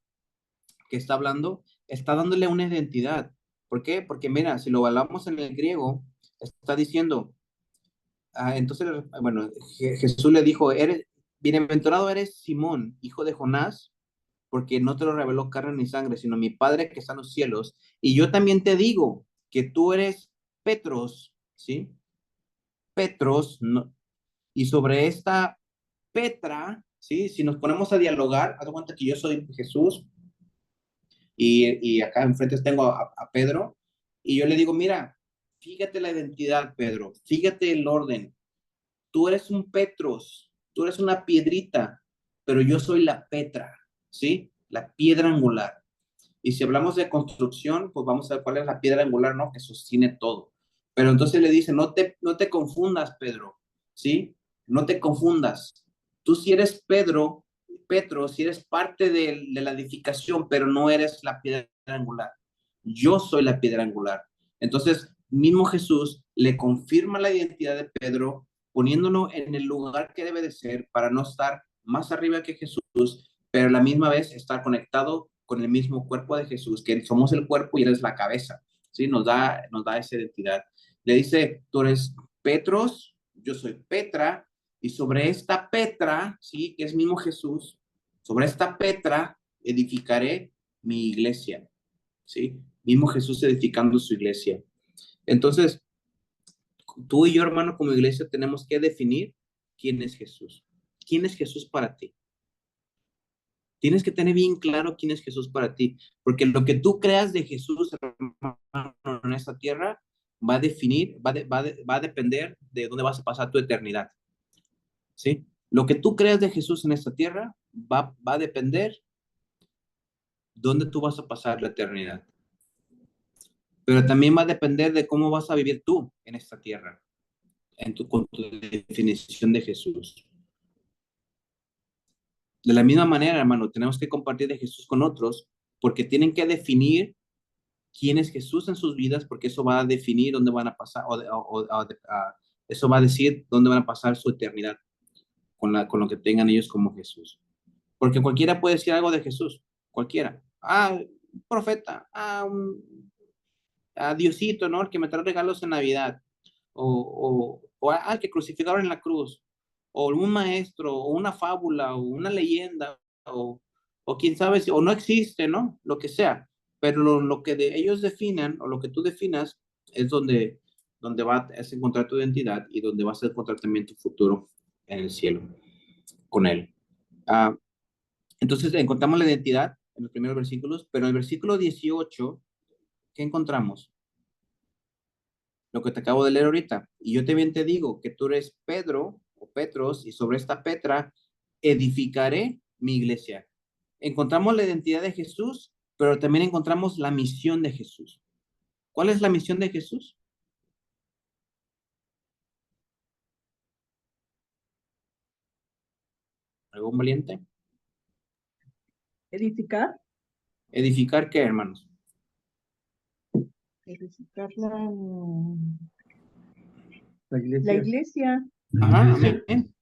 que está hablando está dándole una identidad. ¿Por qué? Porque mira, si lo hablamos en el griego, está diciendo, entonces, bueno, Jesús le dijo, bienaventurado eres Simón, hijo de Jonás, porque no te lo reveló carne ni sangre, sino mi Padre que está en los cielos. Y yo también te digo que tú eres Petros, ¿sí? Petros, no, y sobre esta Petra, ¿sí? Si nos ponemos a dialogar, haz de cuenta que yo soy Jesús, y acá enfrente tengo a Pedro, y yo le digo, mira, fíjate la identidad, Pedro, fíjate el orden. Tú eres un Petros, tú eres una piedrita, pero yo soy la Petra, ¿sí? La piedra angular. Y si hablamos de construcción, pues vamos a ver cuál es la piedra angular, ¿no? Que sostiene todo. Pero entonces le dice, no te confundas, Pedro, ¿sí? No te confundas. Tú si eres Petro, si eres parte de la edificación, pero no eres la piedra angular. Yo soy la piedra angular. Entonces, mismo Jesús le confirma la identidad de Pedro, poniéndolo en el lugar que debe de ser para no estar más arriba que Jesús, pero a la misma vez estar conectado con el mismo cuerpo de Jesús, que somos el cuerpo y él es la cabeza, ¿sí? Nos da esa identidad. Le dice, tú eres Petros, yo soy Petra, y sobre esta Petra, ¿sí? Que es mismo Jesús, sobre esta Petra edificaré mi iglesia, ¿sí? Mismo Jesús edificando su iglesia. Entonces, tú y yo, hermano, como iglesia, tenemos que definir quién es Jesús. ¿Quién es Jesús para ti? Tienes que tener bien claro quién es Jesús para ti, porque lo que tú creas de Jesús, hermano, en esta tierra va a definir, va a depender de dónde vas a pasar tu eternidad, ¿sí? Lo que tú creas de Jesús en esta tierra va a depender dónde tú vas a pasar la eternidad, pero también va a depender de cómo vas a vivir tú en esta tierra, con tu definición de Jesús. De la misma manera, hermano, tenemos que compartir de Jesús con otros, porque tienen que definir quién es Jesús en sus vidas, porque eso va a definir dónde van a pasar, eso va a decir dónde van a pasar su eternidad con lo que tengan ellos como Jesús. Porque cualquiera puede decir algo de Jesús, cualquiera. Un profeta, Diosito, ¿no? El que me trae regalos en Navidad, o que crucificaron en la cruz, o un maestro, o una fábula, o una leyenda, o quién sabe, o no existe, ¿no? Lo que sea. Pero lo que ellos definan, o lo que tú definas, es donde va a encontrar tu identidad y donde vas a encontrar también tu futuro en el cielo, con Él. Entonces, encontramos la identidad en los primeros versículos, pero en el versículo 18, ¿qué encontramos? Lo que te acabo de leer ahorita. Y yo también te digo que tú eres Pedro o Petros, y sobre esta Petra edificaré mi iglesia. Encontramos la identidad de Jesús, pero también encontramos la misión de Jesús. ¿Cuál es la misión de Jesús? ¿Algún valiente? Edificar. ¿Edificar qué, hermanos? Edificar La la iglesia. iglesia. Ajá, amén.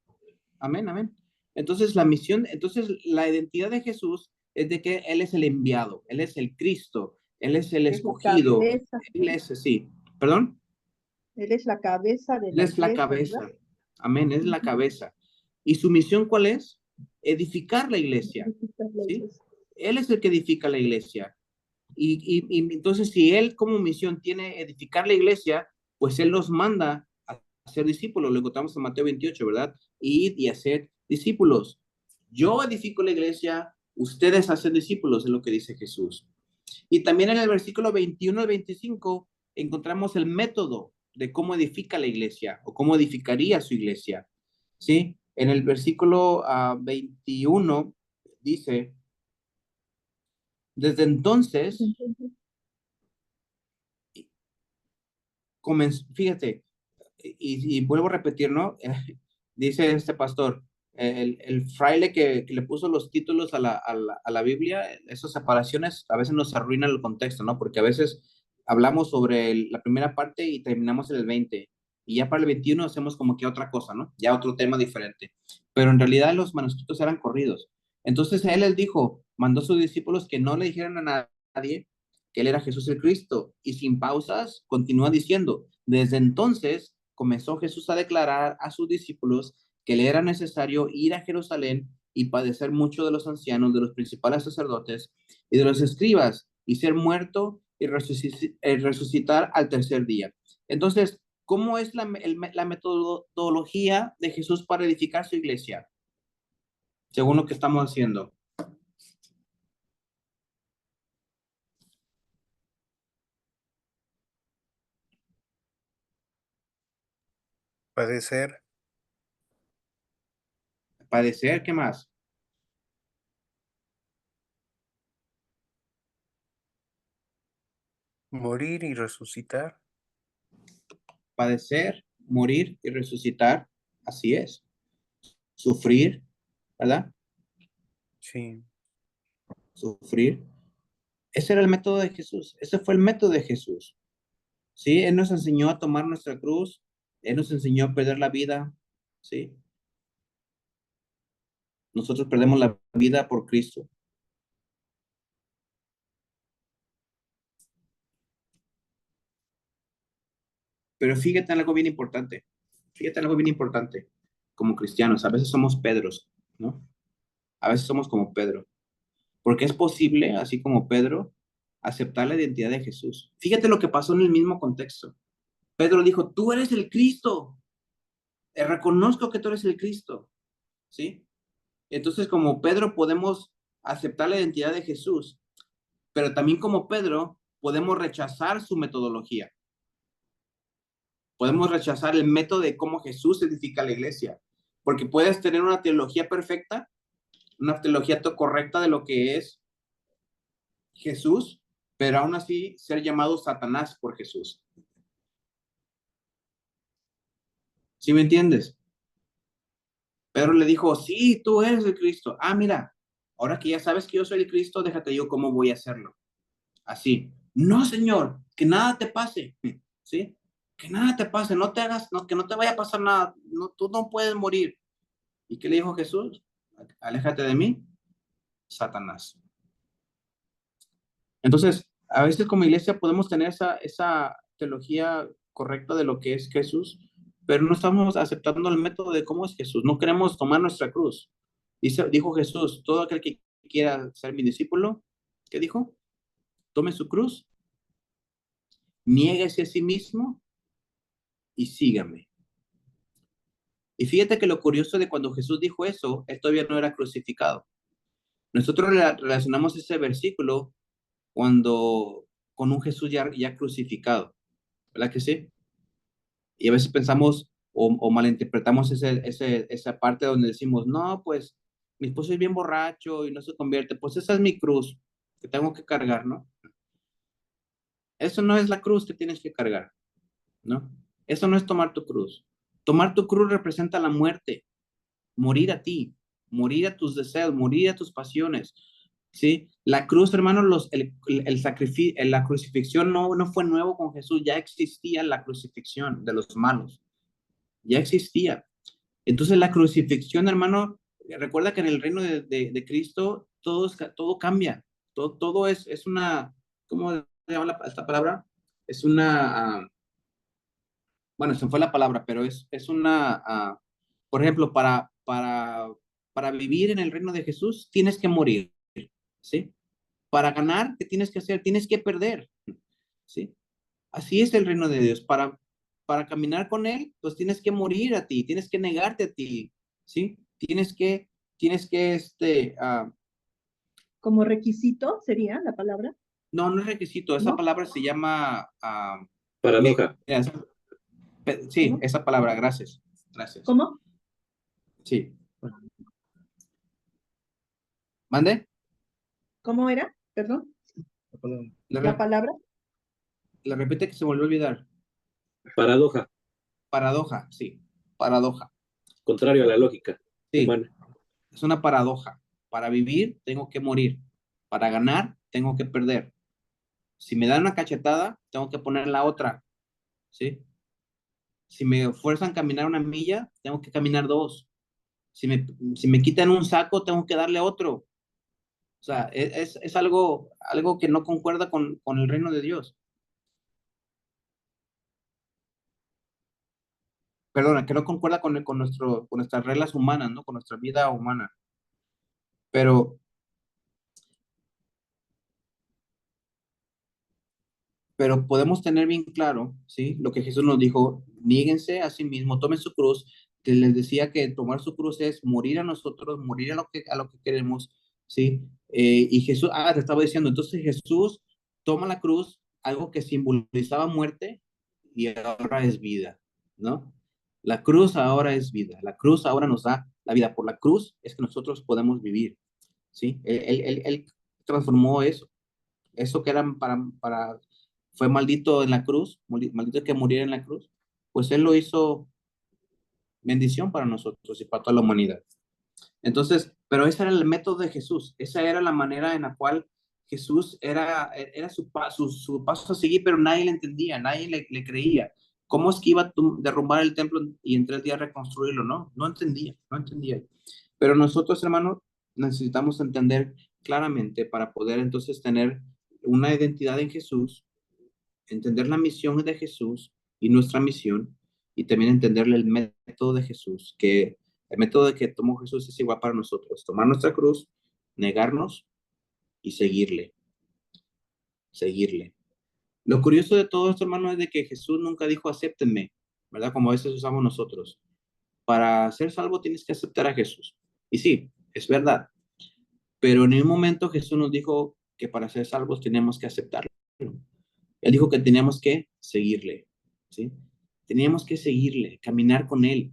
Amén, amén. Entonces, la identidad de Jesús es de que Él es el enviado, Él es el Cristo, Él es el Es la escogido, cabeza. Él es, sí, perdón, Él es la cabeza de Él la es la iglesia, cabeza, ¿verdad? amén, es la cabeza. ¿Y su misión cuál es? Edificar la iglesia, Edificar la ¿sí? iglesia. Él es el que edifica la iglesia. Y entonces, si Él como misión tiene edificar la iglesia, pues Él los manda a ser discípulos, lo encontramos en Mateo 28, ¿verdad? Ir y hacer discípulos. Yo edifico la iglesia, ustedes hacen discípulos, es lo que dice Jesús. Y también en el versículo 21 al 25 encontramos el método de cómo edifica la iglesia o cómo edificaría su iglesia. ¿Sí? En el versículo 21 dice, desde entonces, fíjate, y vuelvo a repetir, ¿no? Dice este pastor, el fraile que le puso los títulos a la Biblia, esas separaciones a veces nos arruinan el contexto, ¿no? Porque a veces hablamos sobre la primera parte y terminamos en el 20, y ya para el 21 hacemos como que otra cosa, ¿no? Ya otro tema diferente. Pero en realidad los manuscritos eran corridos. Entonces él dijo, mandó a sus discípulos que no le dijeran a nadie que él era Jesús el Cristo, y sin pausas continúa diciendo, desde entonces comenzó Jesús a declarar a sus discípulos que le era necesario ir a Jerusalén y padecer mucho de los ancianos, de los principales sacerdotes y de los escribas, y ser muerto y resucitar al tercer día. Entonces, ¿cómo es la metodología de Jesús para edificar su iglesia? Según lo que estamos haciendo. padecer, padecer, ¿qué más? morir y resucitar. Padecer, morir y resucitar, así es. Sufrir, ¿verdad? Sí, Sufrir. Ese era el método de Jesús, ese fue el método de Jesús. ¿Sí? Él nos enseñó a tomar nuestra cruz, Él nos enseñó a perder la vida, ¿sí? Nosotros perdemos la vida por Cristo. Pero fíjate en algo bien importante, fíjate en algo bien importante, como cristianos, a veces somos Pedros, ¿no? A veces somos como Pedro, porque es posible, así como Pedro, aceptar la identidad de Jesús. Fíjate lo que pasó en el mismo contexto. Pedro dijo, tú eres el Cristo, reconozco que tú eres el Cristo, ¿sí? Entonces, como Pedro podemos aceptar la identidad de Jesús, pero también como Pedro podemos rechazar su metodología. Podemos rechazar el método de cómo Jesús edifica la iglesia, porque puedes tener una teología perfecta, una teología correcta de lo que es Jesús, pero aún así ser llamado Satanás por Jesús. ¿Sí me entiendes? Pedro le dijo, sí, tú eres el Cristo. Ah, mira, ahora que ya sabes que yo soy el Cristo, déjate yo cómo voy a hacerlo. Así. No, Señor, que nada te pase. ¿Sí? Que nada te pase, no te hagas, no, que no te vaya a pasar nada. No, tú no puedes morir. ¿Y qué le dijo Jesús? Aléjate de mí, Satanás. Entonces, a veces como iglesia podemos tener esa teología correcta de lo que es Jesús, pero no estamos aceptando el método de cómo es Jesús. No queremos tomar nuestra cruz. Dijo Jesús, todo aquel que quiera ser mi discípulo, ¿qué dijo? Tome su cruz, niéguese a sí mismo y sígame. Y fíjate que lo curioso de cuando Jesús dijo eso, él todavía no era crucificado. Nosotros relacionamos ese versículo cuando con un Jesús ya crucificado, ¿verdad que sí? Y a veces pensamos o malinterpretamos esa parte donde decimos, no, pues mi esposo es bien borracho y no se convierte, pues esa es mi cruz que tengo que cargar, ¿no? Eso no es la cruz que tienes que cargar, ¿no? Eso no es tomar tu cruz. Tomar tu cruz representa la muerte, morir a ti, morir a tus deseos, morir a tus pasiones, ¿sí? La cruz, hermano, el sacrificio, la crucifixión no fue nuevo con Jesús, ya existía la crucifixión de los malos, ya existía. Entonces la crucifixión, hermano, recuerda que en el reino de Cristo todo cambia, todo es una, ¿cómo se llama esta palabra? Es una, bueno, se fue la palabra, pero es una, por ejemplo, para vivir en el reino de Jesús tienes que morir, ¿sí? Para ganar, ¿qué tienes que hacer? Tienes que perder, ¿sí? Así es el reino de Dios. Para caminar con Él, pues tienes que morir a ti, tienes que negarte a ti, ¿sí? Como requisito sería la palabra, No es requisito, esa ¿no? palabra se llama, Paradoja. sí, ¿Cómo? esa palabra, gracias, ¿Cómo? sí. ¿Mande? ¿Cómo era? Perdón. La, La re- palabra. la repite que se volvió a olvidar. Paradoja. Paradoja, sí, paradoja. Contrario a la lógica Sí, humana. es una paradoja. Para vivir, tengo que morir. Para ganar, tengo que perder. Si me dan una cachetada, tengo que poner la otra, ¿sí? Si me fuerzan a caminar una milla, tengo que caminar dos. Si me quitan un saco, tengo que darle otro. O sea, es algo que no concuerda con el reino de Dios. Perdona, que no concuerda con nuestras reglas humanas, ¿no? Con nuestra vida humana. Pero, pero podemos tener bien claro, ¿sí? Lo que Jesús nos dijo, níguense a sí mismo, tomen su cruz, que les decía que tomar su cruz es morir a nosotros, morir a lo que queremos, ¿sí? Y Jesús, te estaba diciendo, entonces Jesús toma la cruz, algo que simbolizaba muerte, y ahora es vida, ¿no? La cruz ahora es vida. La cruz ahora nos da la vida. Por la cruz es que nosotros podemos vivir. ¿Sí? Él transformó eso. Eso que era fue maldito en la cruz, maldito que muriera en la cruz, pues Él lo hizo bendición para nosotros y para toda la humanidad. Entonces, pero ese era el método de Jesús. Esa era la manera en la cual Jesús era su paso a seguir, pero nadie le entendía, nadie le creía. ¿Cómo es que iba a derrumbar el templo y en 3 días reconstruirlo? No entendía, no entendía. Pero nosotros, hermanos, necesitamos entender claramente para poder entonces tener una identidad en Jesús, entender la misión de Jesús y nuestra misión, y también entenderle el método de Jesús, que el método de que tomó Jesús es igual para nosotros: tomar nuestra cruz, negarnos y seguirle, seguirle. Lo curioso de todo esto, hermano, es de que Jesús nunca dijo acéptenme, ¿verdad? Como a veces usamos nosotros. Para ser salvo tienes que aceptar a Jesús. Y sí, es verdad. Pero en un momento Jesús nos dijo que para ser salvos tenemos que aceptarlo. Él dijo que teníamos que seguirle, ¿sí? Teníamos que seguirle, caminar con Él,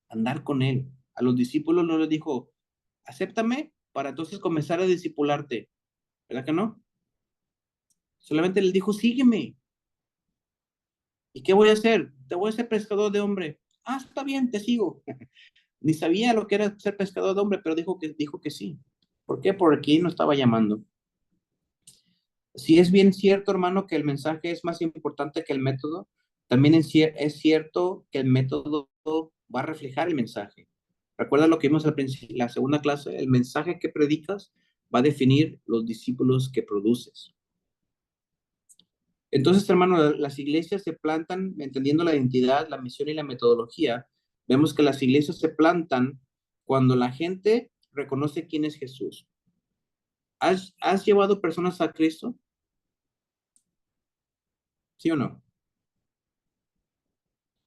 andar con Él. A los discípulos no les dijo, acéptame para entonces comenzar a discipularte, ¿verdad que no? Solamente les dijo, sígueme. ¿Y qué voy a hacer? Te voy a hacer pescador de hombre. Ah, está bien, te sigo. Ni sabía lo que era ser pescador de hombre, pero dijo que sí. ¿Por qué? Porque no estaba llamando. Si es bien cierto, hermano, que el mensaje es más importante que el método, también es cierto que el método va a reflejar el mensaje. Recuerda lo que vimos al principio, la segunda clase: el mensaje que predicas va a definir los discípulos que produces. Entonces, hermano, las iglesias se plantan entendiendo la identidad, la misión y la metodología. Vemos que las iglesias se plantan cuando la gente reconoce quién es Jesús. ¿Has llevado personas a Cristo? ¿Sí o no?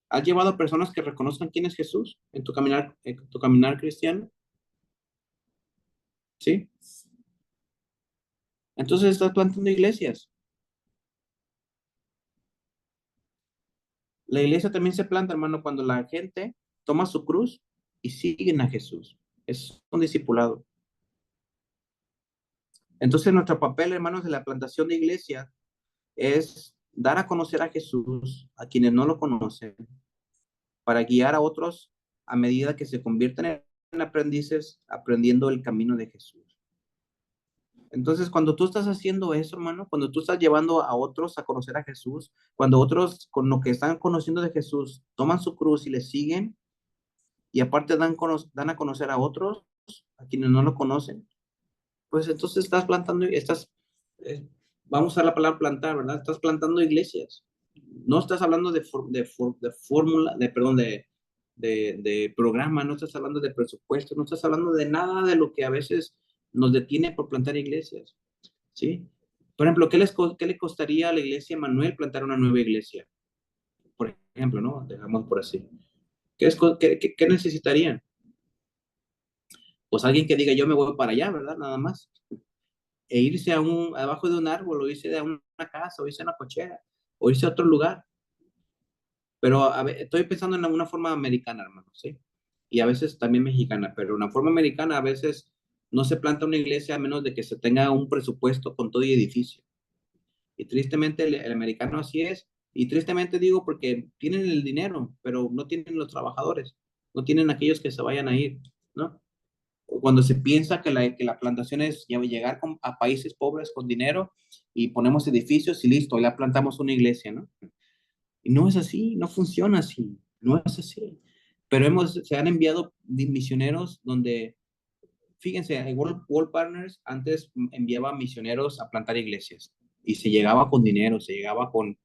¿Has llevado a personas que reconozcan quién es Jesús en tu caminar cristiano? ¿Sí? Entonces estás plantando iglesias. La iglesia también se planta, hermano, cuando la gente toma su cruz y siguen a Jesús. Es un discipulado. Entonces nuestro papel, hermanos, de la plantación de iglesia es dar a conocer a Jesús a quienes no lo conocen, para guiar a otros a medida que se convierten en aprendices, aprendiendo el camino de Jesús. Entonces, cuando tú estás haciendo eso, hermano, cuando tú estás llevando a otros a conocer a Jesús, cuando otros con lo que están conociendo de Jesús toman su cruz y le siguen, y aparte dan a conocer a otros, a quienes no lo conocen, pues entonces estás plantando, vamos a usar la palabra plantar, ¿verdad? Estás plantando iglesias. No estás hablando de fórmula, perdón, de programa, no estás hablando de presupuesto, no estás hablando de nada de lo que a veces nos detiene por plantar iglesias, ¿sí? Por ejemplo, ¿qué le costaría a la iglesia Manuel plantar una nueva iglesia? Por ejemplo, ¿no? Dejamos por así. ¿Qué necesitarían? Pues alguien que diga, yo me voy para allá, ¿verdad? Nada más. E irse abajo de un árbol, o irse a una casa, o irse a una cochera, o irse a otro lugar. Pero estoy pensando en una forma americana, hermano, ¿sí? Y a veces también mexicana, pero una forma americana a veces no se planta una iglesia a menos de que se tenga un presupuesto con todo y edificio. Y tristemente el americano así es. Y tristemente digo porque tienen el dinero, pero no tienen los trabajadores, no tienen aquellos que se vayan a ir, ¿no? Cuando se piensa que la plantación es llegar a países pobres con dinero y ponemos edificios y listo, ya plantamos una iglesia, ¿no? Y no es así, no funciona así, no es así. Pero se han enviado misioneros donde, fíjense, World Partners antes enviaba misioneros a plantar iglesias y se llegaba con dinero, se llegaba con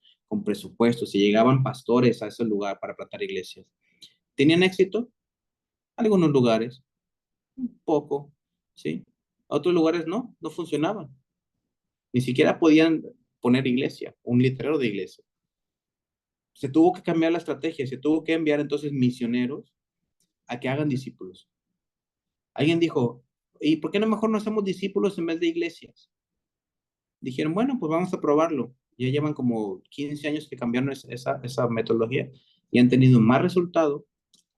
presupuesto, se llegaban pastores a ese lugar para plantar iglesias. ¿Tenían éxito? Algunos lugares, un poco, ¿sí? Otros lugares no funcionaban. Ni siquiera podían poner iglesia, un letrero de iglesia. Se tuvo que cambiar la estrategia, se tuvo que enviar entonces misioneros a que hagan discípulos. Alguien dijo, ¿y por qué no mejor no hacemos discípulos en vez de iglesias? Dijeron, bueno, pues vamos a probarlo. Ya llevan como 15 años que cambiaron esa metodología. y han tenido más resultado,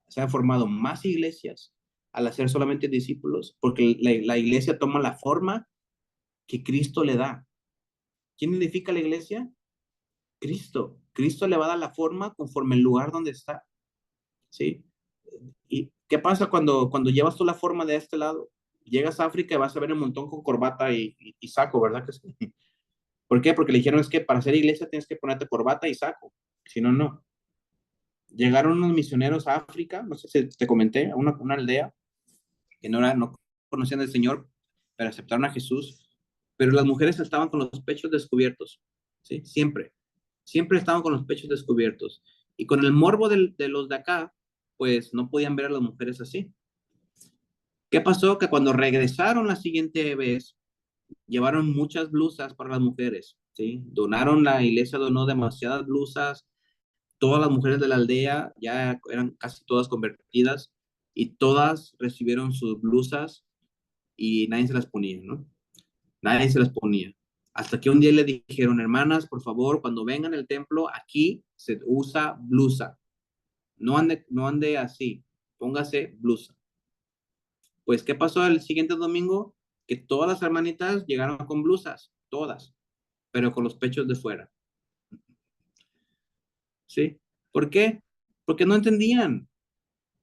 se han formado más iglesias al hacer solamente discípulos, porque la iglesia toma la forma que Cristo le da. ¿Quién edifica la iglesia? Cristo. Cristo le va a dar la forma conforme el lugar donde está, ¿sí? ¿Y qué pasa cuando llevas tú la forma de este lado? Llegas a África y vas a ver un montón con corbata y saco, ¿verdad que sí? ¿Por qué? Porque le dijeron es que para hacer iglesia tienes que ponerte corbata y saco, si no, no. Llegaron unos misioneros a África, no sé si te comenté, a una aldea que no conocían al Señor, pero aceptaron a Jesús, pero las mujeres estaban con los pechos descubiertos, ¿sí? Siempre estaban con los pechos descubiertos. Y con el morbo de los de acá, pues no podían ver a las mujeres así. ¿Qué pasó? Que cuando regresaron la siguiente vez, llevaron muchas blusas para las mujeres, ¿sí? La iglesia donó demasiadas blusas, todas las mujeres de la aldea ya eran casi todas convertidas y todas recibieron sus blusas y nadie se las ponía, ¿no? Nadie se las ponía. Hasta que un día le dijeron, hermanas, por favor, cuando vengan al templo, aquí se usa blusa. No ande así, póngase blusa. Pues, ¿qué pasó el siguiente domingo? Que todas las hermanitas llegaron con blusas, todas, pero con los pechos de fuera. ¿Sí? ¿Por qué? Porque no entendían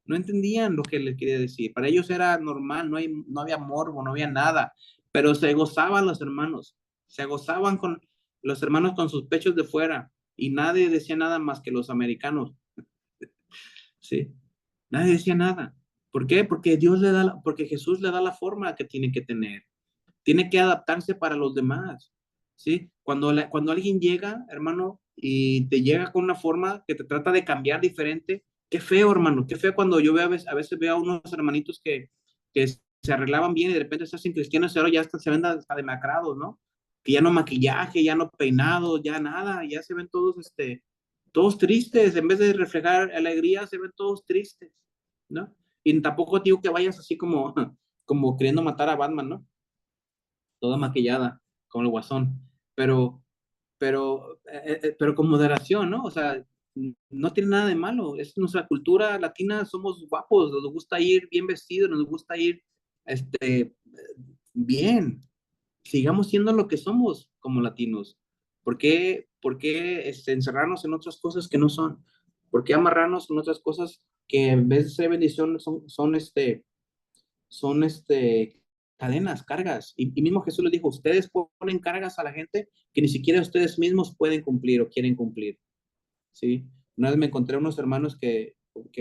lo que le quería decir. Para ellos era normal, no había morbo, no había nada, pero se gozaban los hermanos, se gozaban con los hermanos con sus pechos de fuera y nadie decía nada más que los americanos, ¿sí? Nadie decía nada. ¿Por qué? Porque Jesús le da la forma que tiene que tener. Tiene que adaptarse para los demás, ¿sí? Cuando alguien llega, hermano, y te llega con una forma que te trata de cambiar diferente, qué feo, hermano, qué feo cuando yo veo a veces veo a unos hermanitos que se arreglaban bien y de repente se hacen cristianos y ahora ya se ven hasta demacrados, ¿no? Que ya no maquillaje, ya no peinado, ya nada, ya se ven todos, todos tristes, en vez de reflejar alegría, se ven todos tristes, ¿no? Y tampoco digo que vayas así como, como queriendo matar a Batman, ¿no? Toda maquillada, como el guasón, pero con moderación, ¿no? O sea, no tiene nada de malo, es nuestra cultura latina, somos guapos, nos gusta ir bien vestidos, nos gusta ir, bien, sigamos siendo lo que somos como latinos. ¿Por qué encerrarnos en otras cosas que no son? ¿Por qué amarrarnos en otras cosas que en vez de ser bendición son cadenas, cargas? Y mismo Jesús les dijo, ustedes ponen cargas a la gente que ni siquiera ustedes mismos pueden cumplir o quieren cumplir, ¿sí? Una vez me encontré unos hermanos que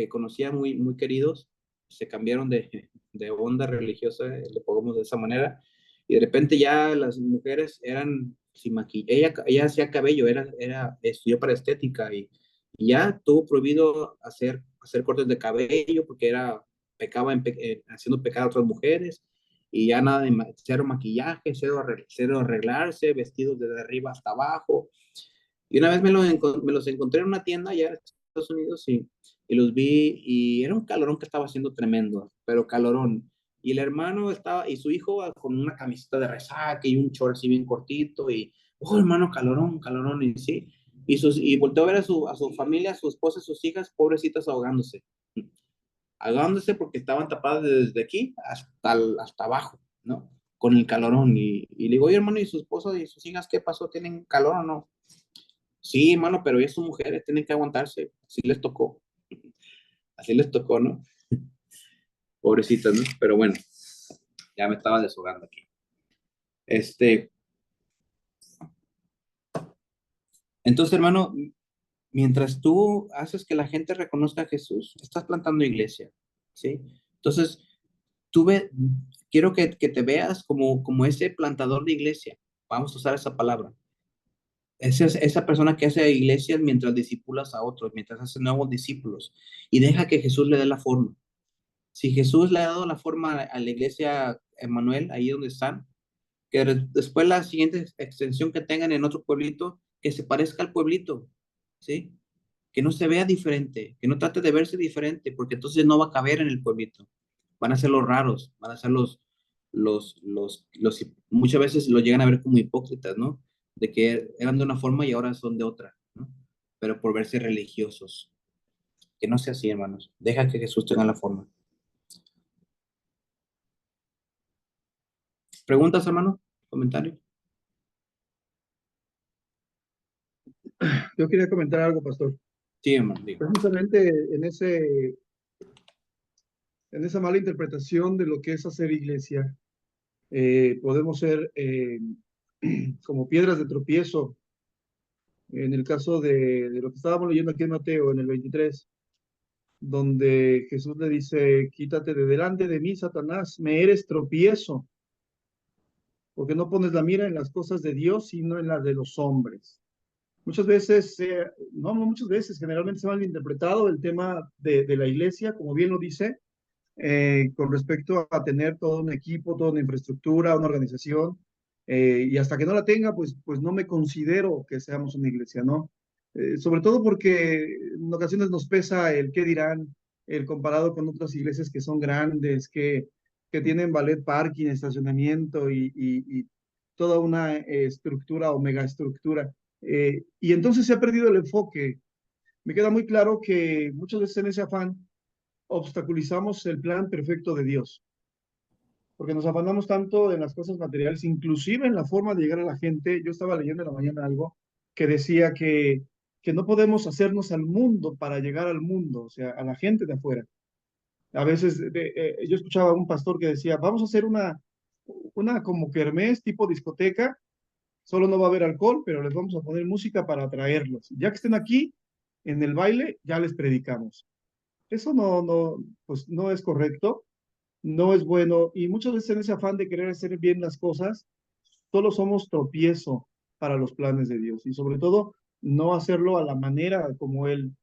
conocía muy, muy queridos, se cambiaron de onda religiosa, le pongamos de esa manera, y de repente ya las mujeres eran sin maquillaje, ella hacía cabello, estudió para estética y ya tuvo prohibido hacer cortes de cabello porque pecaba haciendo pecar a otras mujeres, y ya nada de cero maquillaje, cero arreglarse, vestidos desde arriba hasta abajo. Y una vez me los encontré en una tienda allá en Estados Unidos y los vi y era un calorón que estaba haciendo tremendo, pero calorón. Y el hermano y su hijo con una camiseta de resaca y un short así bien cortito y, oh hermano, calorón, calorón, y sí. Y volteó a ver a su familia, a su esposa, a sus hijas, pobrecitas ahogándose porque estaban tapadas desde aquí hasta abajo, ¿no? Con el calorón. Y le digo, oye hermano, ¿y su esposa y sus hijas qué pasó? ¿Tienen calor o no? Sí, hermano, pero ellas son mujeres, tienen que aguantarse. Así les tocó. Así les tocó, ¿no? Pobrecitas, ¿no? Pero bueno, ya me estaba deshogando aquí. Entonces, hermano, mientras tú haces que la gente reconozca a Jesús, estás plantando iglesia, ¿sí? Entonces, quiero que te veas como ese plantador de iglesia. Vamos a usar esa palabra. Esa persona que hace iglesias mientras discipulas a otros, mientras hace nuevos discípulos y deja que Jesús le dé la forma. Si Jesús le ha dado la forma a la iglesia Emmanuel, ahí donde están, que después la siguiente extensión que tengan en otro pueblito, que se parezca al pueblito, ¿sí? Que no se vea diferente, que no trate de verse diferente, porque entonces no va a caber en el pueblito. Van a ser los raros, van a ser muchas veces lo llegan a ver como hipócritas, ¿no? De que eran de una forma y ahora son de otra, ¿no? Pero por verse religiosos. Que no sea así, hermanos. Deja que Jesús tenga la forma. ¿Preguntas, hermano? ¿Comentarios? Yo quería comentar algo, pastor. Sí, hermano, digo. Precisamente en esa mala interpretación de lo que es hacer iglesia, podemos ser como piedras de tropiezo. En el caso de lo que estábamos leyendo aquí en Mateo, en el 23, donde Jesús le dice, quítate de delante de mí, Satanás, me eres tropiezo, porque no pones la mira en las cosas de Dios, sino en las de los hombres. Muchas veces, no muchas veces, generalmente se ha malinterpretado el tema de la iglesia, como bien lo dice, con respecto a tener todo un equipo, toda una infraestructura, una organización, y hasta que no la tenga, pues no me considero que seamos una iglesia, ¿no? Sobre todo porque en ocasiones nos pesa el qué dirán, el comparado con otras iglesias que son grandes, que tienen ballet parking, estacionamiento y toda una estructura o megaestructura. Y entonces se ha perdido el enfoque. Me queda muy claro que muchas veces en ese afán obstaculizamos el plan perfecto de Dios, porque nos afanamos tanto en las cosas materiales, inclusive en la forma de llegar a la gente. Yo estaba leyendo en la mañana algo que decía que no podemos hacernos al mundo para llegar al mundo, o sea, a la gente de afuera. A veces yo escuchaba a un pastor que decía, vamos a hacer una como kermés tipo discoteca, solo no va a haber alcohol, pero les vamos a poner música para atraerlos. Ya que estén aquí, en el baile, ya les predicamos. Eso pues no es correcto, no es bueno, y muchas veces en ese afán de querer hacer bien las cosas, solo somos tropiezo para los planes de Dios, y sobre todo no hacerlo a la manera como Él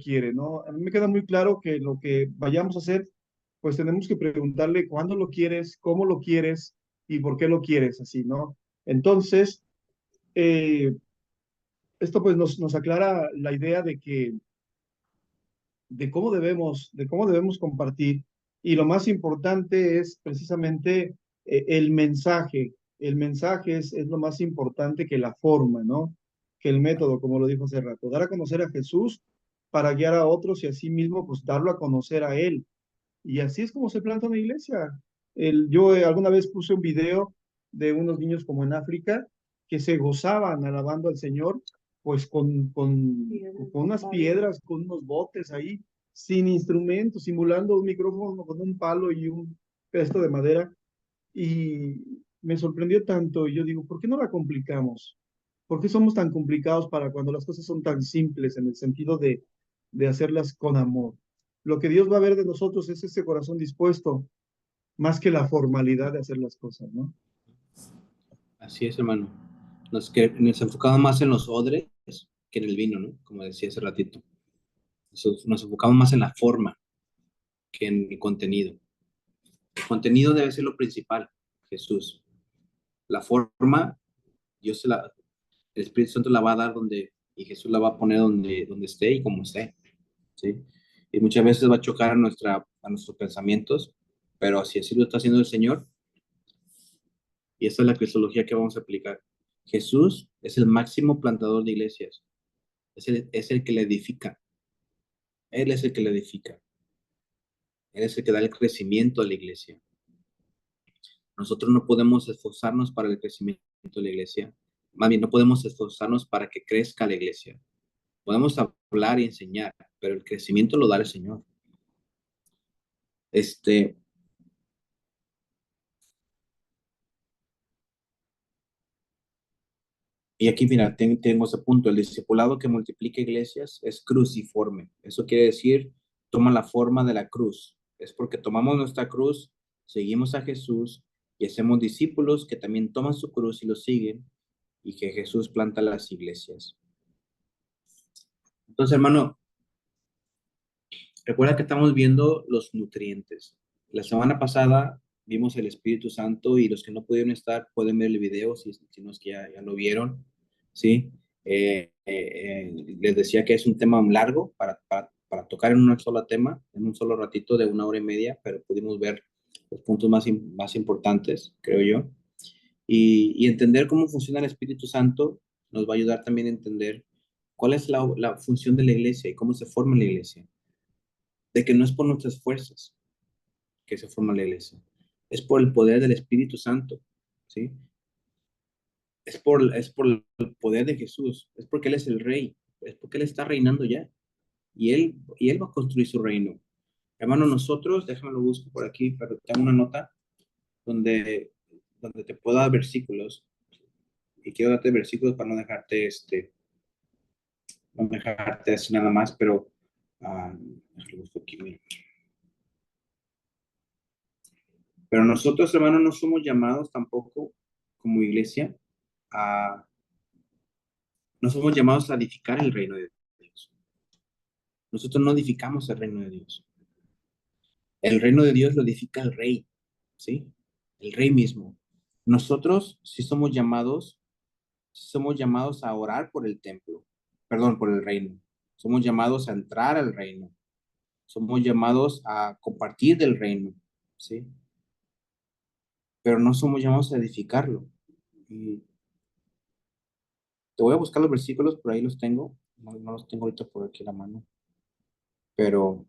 quiere, ¿no? A mí me queda muy claro que lo que vayamos a hacer, pues tenemos que preguntarle cuándo lo quieres, cómo lo quieres y por qué lo quieres así, ¿no? Entonces, esto pues nos aclara la idea de cómo debemos compartir. Y lo más importante es precisamente el mensaje. El mensaje es lo más importante que la forma, ¿no? Que el método, como lo dijo hace rato. Dar a conocer a Jesús para guiar a otros y así mismo, pues darlo a conocer a Él. Y así es como se planta una iglesia. Yo alguna vez puse un video de unos niños como en África que se gozaban alabando al Señor, pues con unas piedras, con unos botes ahí, sin instrumentos, simulando un micrófono con un palo y un pedazo de madera. Y me sorprendió tanto, y yo digo, ¿por qué no la complicamos? ¿Por qué somos tan complicados para cuando las cosas son tan simples en el sentido de hacerlas con amor? Lo que Dios va a ver de nosotros es ese corazón dispuesto, más que la formalidad de hacer las cosas, ¿no? Así es, hermano. Nos enfocamos más en los odres que en el vino, ¿no? Como decía hace ratito. Nos enfocamos más en la forma que en el contenido. El contenido debe ser lo principal, Jesús. La forma, el Espíritu Santo la va a dar y Jesús la va a poner donde esté y como esté, ¿sí? Y muchas veces va a chocar a nuestros pensamientos, pero así lo está haciendo el Señor. Y esa es la cristología que vamos a aplicar. Jesús es el máximo plantador de iglesias. Es el que le edifica. Él es el que le edifica. Él es el que da el crecimiento a la iglesia. Nosotros no podemos esforzarnos para el crecimiento de la iglesia. Más bien, no podemos esforzarnos para que crezca la iglesia. Podemos hablar y enseñar, pero el crecimiento lo da el Señor. Y aquí, mira, tengo ese punto. El discipulado que multiplica iglesias es cruciforme. Eso quiere decir, toma la forma de la cruz. Es porque tomamos nuestra cruz, seguimos a Jesús y hacemos discípulos que también toman su cruz y lo siguen, y que Jesús planta las iglesias. Entonces, hermano, recuerda que estamos viendo los nutrientes. La semana pasada vimos el Espíritu Santo, y los que no pudieron estar pueden ver el video si no es que ya lo vieron, ¿sí? Les decía que es un tema largo para tocar en un solo tema, en un solo ratito de 1 hora y media, pero pudimos ver los puntos más importantes, creo yo. Y entender cómo funciona el Espíritu Santo nos va a ayudar también a entender ¿Cuál es la función de la iglesia y cómo se forma la iglesia? De que no es por nuestras fuerzas que se forma la iglesia, es por el poder del Espíritu Santo, ¿sí? Es por el poder de Jesús, es porque Él es el Rey, es porque Él está reinando ya, y Él va a construir su reino. Hermano, nosotros, déjame lo busco por aquí, pero tengo una nota donde, donde te puedo dar versículos, y quiero darte versículos para no dejarte así nada más, pero déjame lo busco aquí, mira. Pero nosotros, hermanos, no somos llamados tampoco como iglesia a, no somos llamados a edificar el reino de Dios. Nosotros no edificamos el reino de Dios. El reino de Dios lo edifica el rey, ¿sí? El rey mismo. Nosotros sí somos llamados a orar por el templo, perdón, por el reino. Somos llamados a entrar al reino. Somos llamados a compartir del reino, ¿sí? Pero no somos llamados a edificarlo. Y te voy a buscar los versículos, por ahí los tengo. No los tengo ahorita por aquí a la mano. Pero,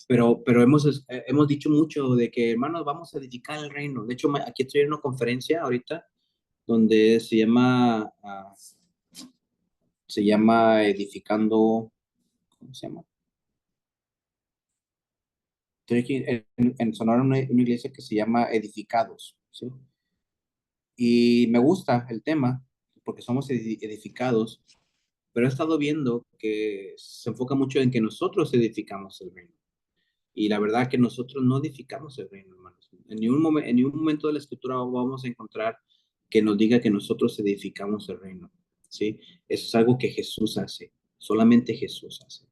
pero hemos dicho mucho de que, hermanos, vamos a edificar el reino. De hecho, aquí estoy en una conferencia ahorita donde se llama Edificando, ¿cómo se llama? Estoy aquí en Sonora, una iglesia que se llama Edificados, ¿sí? Y me gusta el tema porque somos edificados, pero he estado viendo que se enfoca mucho en que nosotros edificamos el reino. Y la verdad que nosotros no edificamos el reino, hermanos. En ningún momento de la escritura vamos a encontrar que nos diga que nosotros edificamos el reino, ¿sí? Eso es algo que Jesús hace, solamente Jesús hace.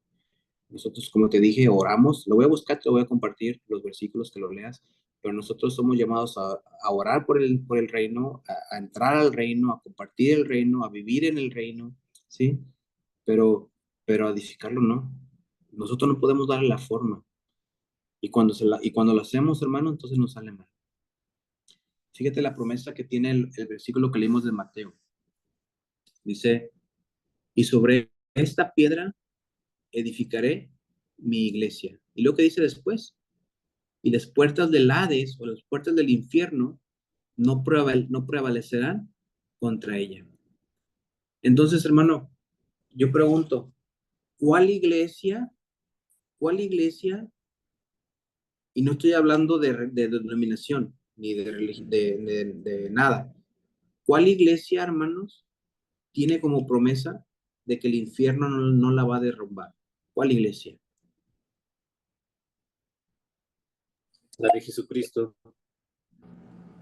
Nosotros, como te dije, oramos. Lo voy a buscar, te lo voy a compartir los versículos que lo leas, pero nosotros somos llamados a orar por el reino, a entrar al reino, a compartir el reino, a vivir en el reino, ¿sí? Pero a edificarlo no. Nosotros no podemos darle la forma. Y cuando lo hacemos, hermano, entonces nos sale mal. Fíjate la promesa que tiene el versículo que leímos de Mateo. Dice, y sobre esta piedra edificaré mi iglesia. Y lo que dice después, y las puertas del Hades o las puertas del infierno no prevalecerán contra ella. Entonces, hermano, yo pregunto, ¿cuál iglesia, y no estoy hablando de denominación, ni de nada, cuál iglesia, hermanos, tiene como promesa de que el infierno no la va a derrumbar? ¿Cuál iglesia? La de Jesucristo.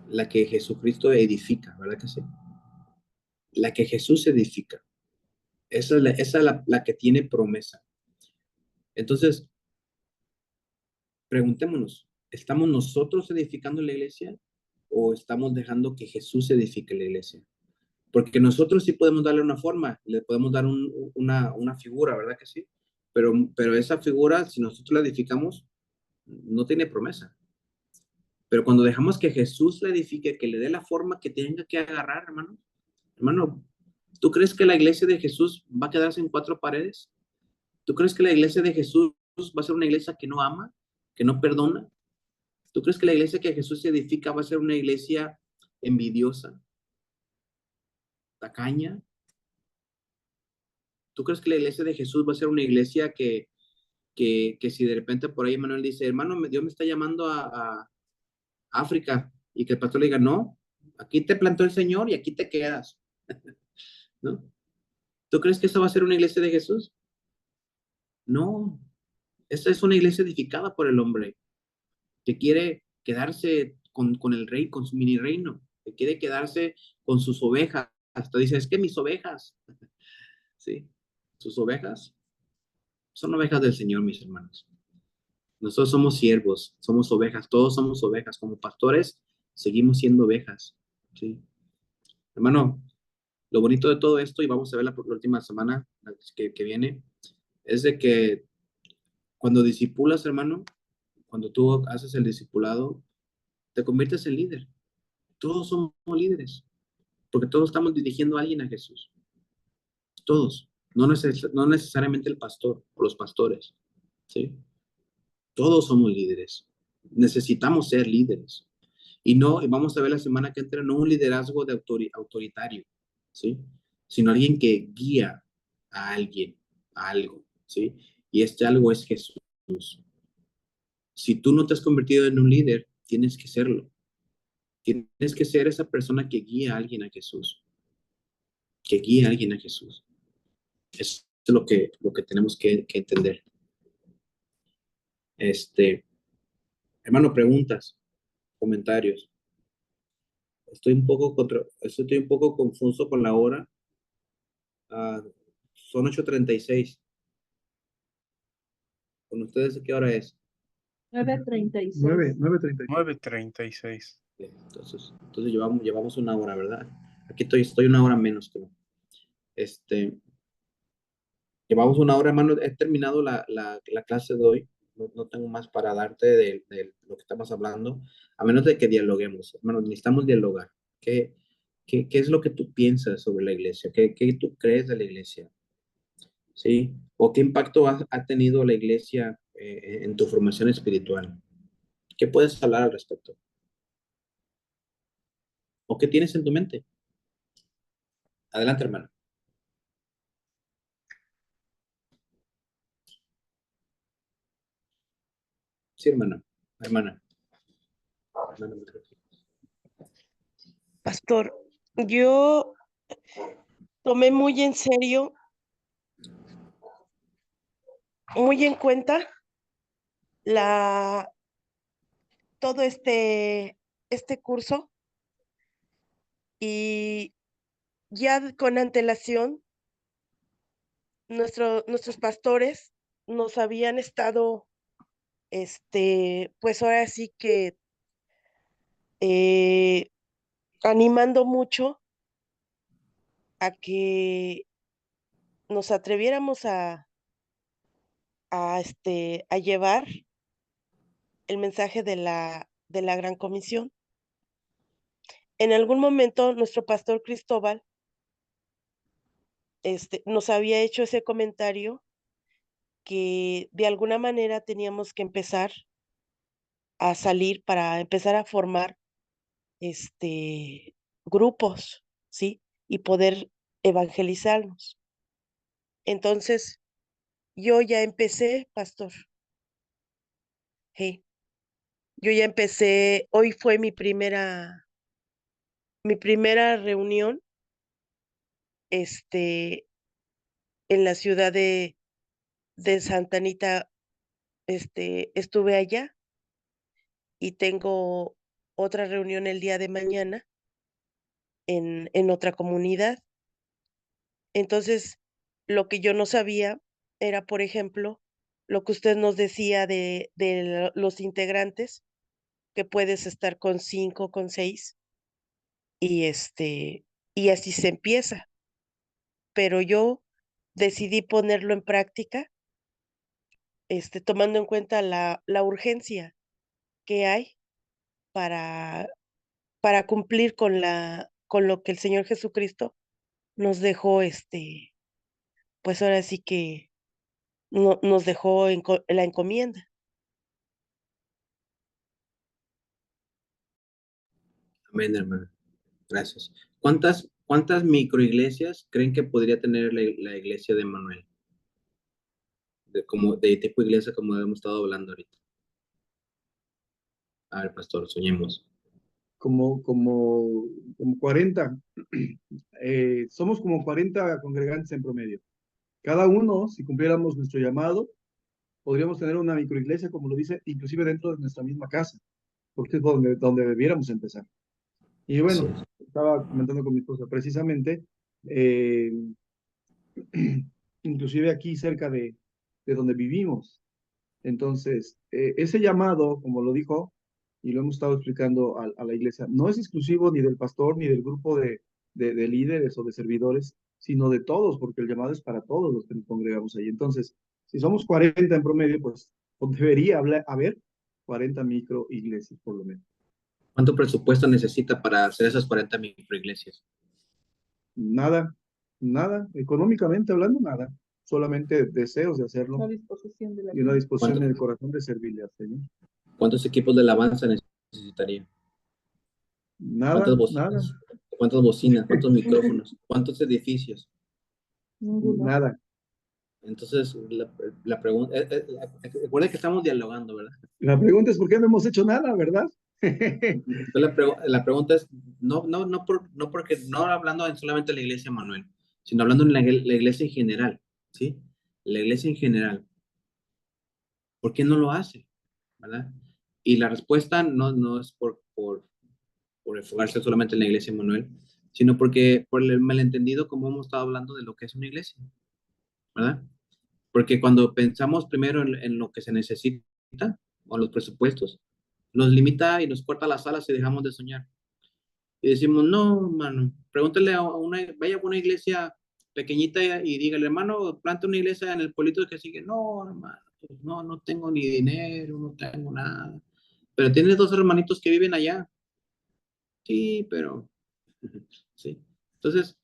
La que Jesucristo edifica, ¿verdad que sí? La que Jesús edifica. Esa es la que tiene promesa. Entonces, preguntémonos, ¿estamos nosotros edificando la iglesia o estamos dejando que Jesús edifique la iglesia? Porque nosotros sí podemos darle una forma, le podemos dar una figura, ¿verdad que sí? Pero esa figura, si nosotros la edificamos, no tiene promesa. Pero cuando dejamos que Jesús la edifique, que le dé la forma que tenga que agarrar, hermano, ¿tú crees que la iglesia de Jesús va a quedarse en cuatro paredes? ¿Tú crees que la iglesia de Jesús va a ser una iglesia que no ama, que no perdona? ¿Tú crees que la iglesia que Jesús se edifica va a ser una iglesia envidiosa, tacaña? ¿Tú crees que la iglesia de Jesús va a ser una iglesia que si de repente por ahí Manuel dice, hermano, Dios me está llamando a África, y que el pastor le diga, no, aquí te plantó el Señor y aquí te quedas, ¿no? ¿Tú crees que esa va a ser una iglesia de Jesús? No, esa es una iglesia edificada por el hombre, que quiere quedarse con el rey, con su mini reino, que quiere quedarse con sus ovejas. Hasta dice, es que mis ovejas, ¿sí? Sus ovejas son ovejas del Señor, mis hermanos. Nosotros somos siervos, somos ovejas, todos somos ovejas. Como pastores, seguimos siendo ovejas, ¿sí? Hermano, lo bonito de todo esto, y vamos a ver la última semana que viene, es de que cuando discipulas, hermano, cuando tú haces el discipulado, te conviertes en líder. Todos somos líderes, porque todos estamos dirigiendo a alguien a Jesús. Todos. No necesariamente el pastor o los pastores, ¿sí? Todos somos líderes. Necesitamos ser líderes. Y vamos a ver la semana que entra, no un liderazgo de autoritario, ¿sí? Sino alguien que guía a alguien, a algo, ¿sí? Y este algo es Jesús. Si tú no te has convertido en un líder, tienes que serlo. Tienes que ser esa persona que guía a alguien a Jesús. Que guía a alguien a Jesús. Eso es lo que tenemos que entender. Hermano, preguntas, comentarios. Estoy un poco confuso con la hora. Son 8:36. ¿Con ustedes qué hora es? 9:36. 9:30. 9:36. Bien, entonces llevamos una hora, ¿verdad? Aquí estoy una hora menos que llevamos una hora, hermano. He terminado la clase de hoy. No tengo más para darte de lo que estamos hablando, a menos de que dialoguemos. Hermano, necesitamos dialogar. ¿Qué es lo que tú piensas sobre la iglesia? ¿Qué tú crees de la iglesia? ¿Sí? ¿O qué impacto ha tenido la iglesia en tu formación espiritual? ¿Qué puedes hablar al respecto? ¿O qué tienes en tu mente? Adelante, hermano. Sí, hermano. Hermana. Pastor, yo tomé muy en serio, muy en cuenta todo este curso y ya con antelación nuestros pastores nos habían estado, pues ahora sí que eh, animando mucho a que nos atreviéramos a llevar el mensaje de la Gran Comisión. En algún momento nuestro pastor Cristóbal nos había hecho ese comentario que de alguna manera teníamos que empezar a salir para empezar a formar grupos, ¿sí? Y poder evangelizarnos. Entonces, yo ya empecé, pastor. Hey, yo ya empecé, hoy fue mi primera reunión, este, en la ciudad de Santa Anita, estuve allá y tengo otra reunión el día de mañana en otra comunidad. Entonces, lo que yo no sabía era, por ejemplo, lo que usted nos decía de los integrantes, que puedes estar con 5, con 6, y y así se empieza. Pero yo decidí ponerlo en práctica, tomando en cuenta la urgencia que hay para, para cumplir con lo que el Señor Jesucristo nos dejó, pues ahora sí que nos dejó la encomienda. Amén, hermano. Gracias. ¿Cuántas microiglesias creen que podría tener la iglesia de Manuel? De tipo iglesia como hemos estado hablando ahorita. A ver, pastor, soñemos. Como 40. Somos como 40 congregantes en promedio. Cada uno, si cumpliéramos nuestro llamado, podríamos tener una microiglesia, como lo dice, inclusive dentro de nuestra misma casa, porque es donde debiéramos empezar. Y Así bueno, es. estaba comentando con mi esposa, precisamente, eh, inclusive aquí cerca de donde vivimos. Entonces, ese llamado, como lo dijo, y lo hemos estado explicando a la iglesia, no es exclusivo ni del pastor ni del grupo de líderes o de servidores, sino de todos, porque el llamado es para todos los que nos congregamos ahí. Entonces, si somos 40 en promedio, pues debería haber 40 micro iglesias, por lo menos. ¿Cuánto presupuesto necesita para hacer esas 40 microiglesias? Nada, Nada, económicamente hablando, nada. Solamente deseos de hacerlo La disposición de la y una disposición en ¿Cuánto- el corazón de servirle al Señor. ¿Cuántos equipos de alabanza necesitaría? Nada, ¿Cuántas nada, bocinas? ¿Cuántas bocinas? ¿Cuántos micrófonos? ¿Cuántos edificios? Ninguno. nada. Entonces, la pregunta, recuerda que estamos dialogando, ¿verdad? La pregunta es, ¿por qué no hemos hecho nada, verdad? Entonces, la pregunta es, no porque, no hablando solamente de la iglesia Manuel, sino hablando en la iglesia en general, ¿sí? La iglesia en general. ¿Por qué no lo hace? ¿Verdad? Y la respuesta no es por enfocarse solamente en la iglesia Manuel, sino porque por el malentendido como hemos estado hablando de lo que es una iglesia, ¿verdad? Porque cuando pensamos primero en lo que se necesita o los presupuestos, nos limita y nos corta las alas y dejamos de soñar. Y decimos, no, hermano, pregúntale vaya a una iglesia pequeñita y dígale, hermano, planta una iglesia en el pueblito que sigue. No, hermano, pues no tengo ni dinero, no tengo nada. Pero tienes dos hermanitos que viven allá. Sí, pero, sí. Entonces,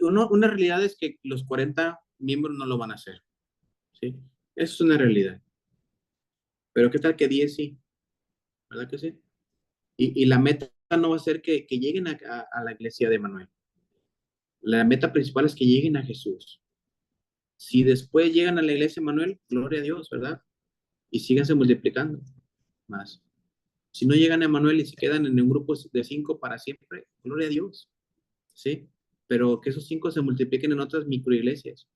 una realidad es que los 40 miembros no lo van a hacer, ¿sí? Eso es una realidad. Pero ¿qué tal que 10 sí? ¿Verdad que sí? Y la meta no va a ser que lleguen a la iglesia de Manuel. La meta principal es que lleguen a Jesús. Si después llegan a la iglesia de Manuel, gloria a Dios, ¿verdad? Y síganse multiplicando más. Si no llegan a Manuel y se quedan en un grupo de 5 para siempre, gloria a Dios, ¿sí? Pero que esos 5 se multipliquen en otras microiglesias,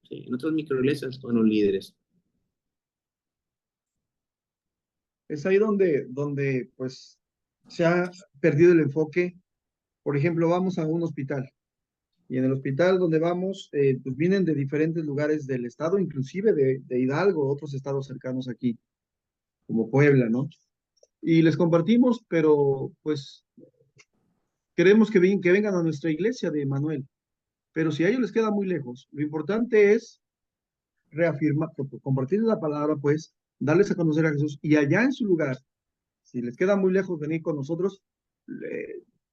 ¿sí? En otras microiglesias con los líderes. Es ahí donde pues se ha perdido el enfoque. Por ejemplo, vamos a un hospital y en el hospital donde vamos, pues vienen de diferentes lugares del estado, inclusive de Hidalgo, otros estados cercanos aquí, como Puebla, ¿no? Y les compartimos, pero pues queremos que vengan a nuestra iglesia de Manuel. Pero si a ellos les queda muy lejos, lo importante es reafirmar, compartir la palabra, pues, darles a conocer a Jesús y allá en su lugar, si les queda muy lejos venir con nosotros,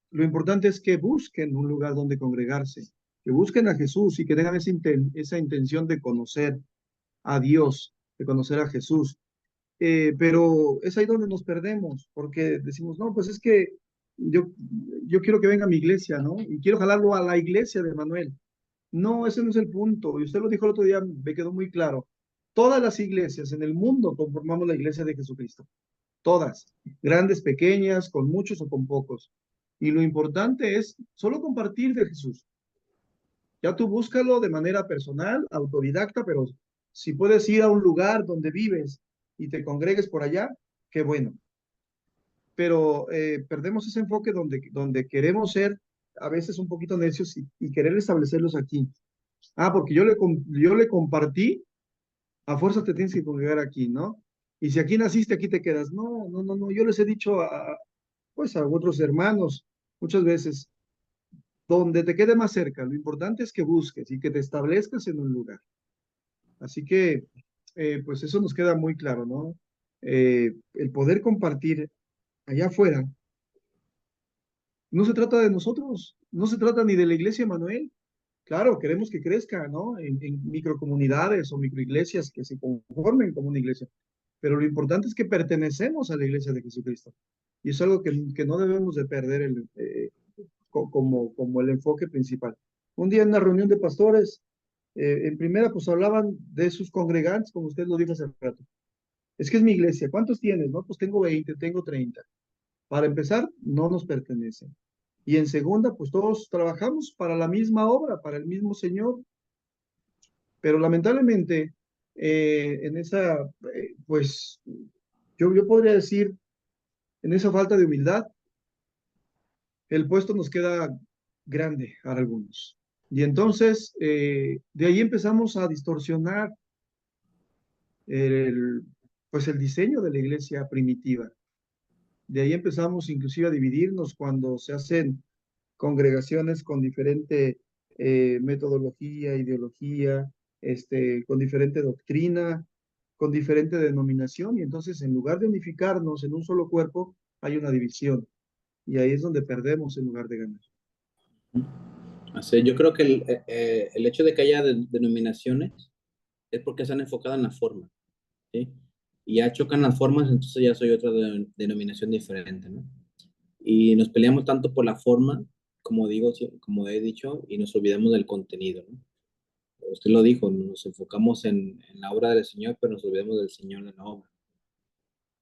lo importante es que busquen un lugar donde congregarse, que busquen a Jesús y que tengan esa intención de conocer a Dios, de conocer a Jesús. Pero es ahí donde nos perdemos, porque decimos, no, pues es que yo, yo quiero que venga a mi iglesia, ¿no? Y quiero jalarlo a la iglesia de Manuel. No, ese no es el punto. Y usted lo dijo el otro día, me quedó muy claro. Todas las iglesias en el mundo conformamos la iglesia de Jesucristo. Todas. Grandes, pequeñas, con muchos o con pocos. Y lo importante es solo compartir de Jesús. Ya tú búscalo de manera personal, autodidacta, pero si puedes ir a un lugar donde vives y te congregues por allá, qué bueno. Pero perdemos ese enfoque donde queremos ser a veces un poquito necios y querer establecerlos aquí. Ah, porque yo le compartí, a fuerza te tienes que congregar aquí, ¿no? Y si aquí naciste, aquí te quedas. No, no, no, no. Yo les he dicho pues a otros hermanos muchas veces, donde te quede más cerca, lo importante es que busques y que te establezcas en un lugar. Así que, pues eso nos queda muy claro, ¿no? El poder compartir allá afuera, no se trata de nosotros, no se trata ni de la iglesia Manuel. Claro, queremos que crezca, ¿no? En microcomunidades o microiglesias que se conformen como una iglesia. Pero lo importante es que pertenecemos a la iglesia de Jesucristo. Y es algo que no debemos de perder como el enfoque principal. Un día en una reunión de pastores, en primera pues hablaban de sus congregantes, como usted lo dijo hace rato. Es que es mi iglesia. ¿Cuántos tienes? No, pues tengo 20, tengo 30. Para empezar, no nos pertenecen. Y en segunda, pues todos trabajamos para la misma obra, para el mismo Señor. Pero lamentablemente, en esa, pues, yo podría decir, en esa falta de humildad, el puesto nos queda grande para algunos. Y entonces, de ahí empezamos a distorsionar el, pues el diseño de la iglesia primitiva. De ahí empezamos inclusive a dividirnos cuando se hacen congregaciones con diferente metodología, ideología, con diferente doctrina, con diferente denominación, y entonces en lugar de unificarnos en un solo cuerpo, hay una división, y ahí es donde perdemos en lugar de ganar. Así, yo creo que el hecho de que haya denominaciones es porque se han enfocado en la forma, ¿sí? Y ya chocan las formas, entonces ya soy otra denominación diferente, ¿no? Y nos peleamos tanto por la forma, como digo, como he dicho, y nos olvidamos del contenido, ¿no? Usted lo dijo, nos enfocamos en la obra del Señor, pero nos olvidamos del Señor en la obra.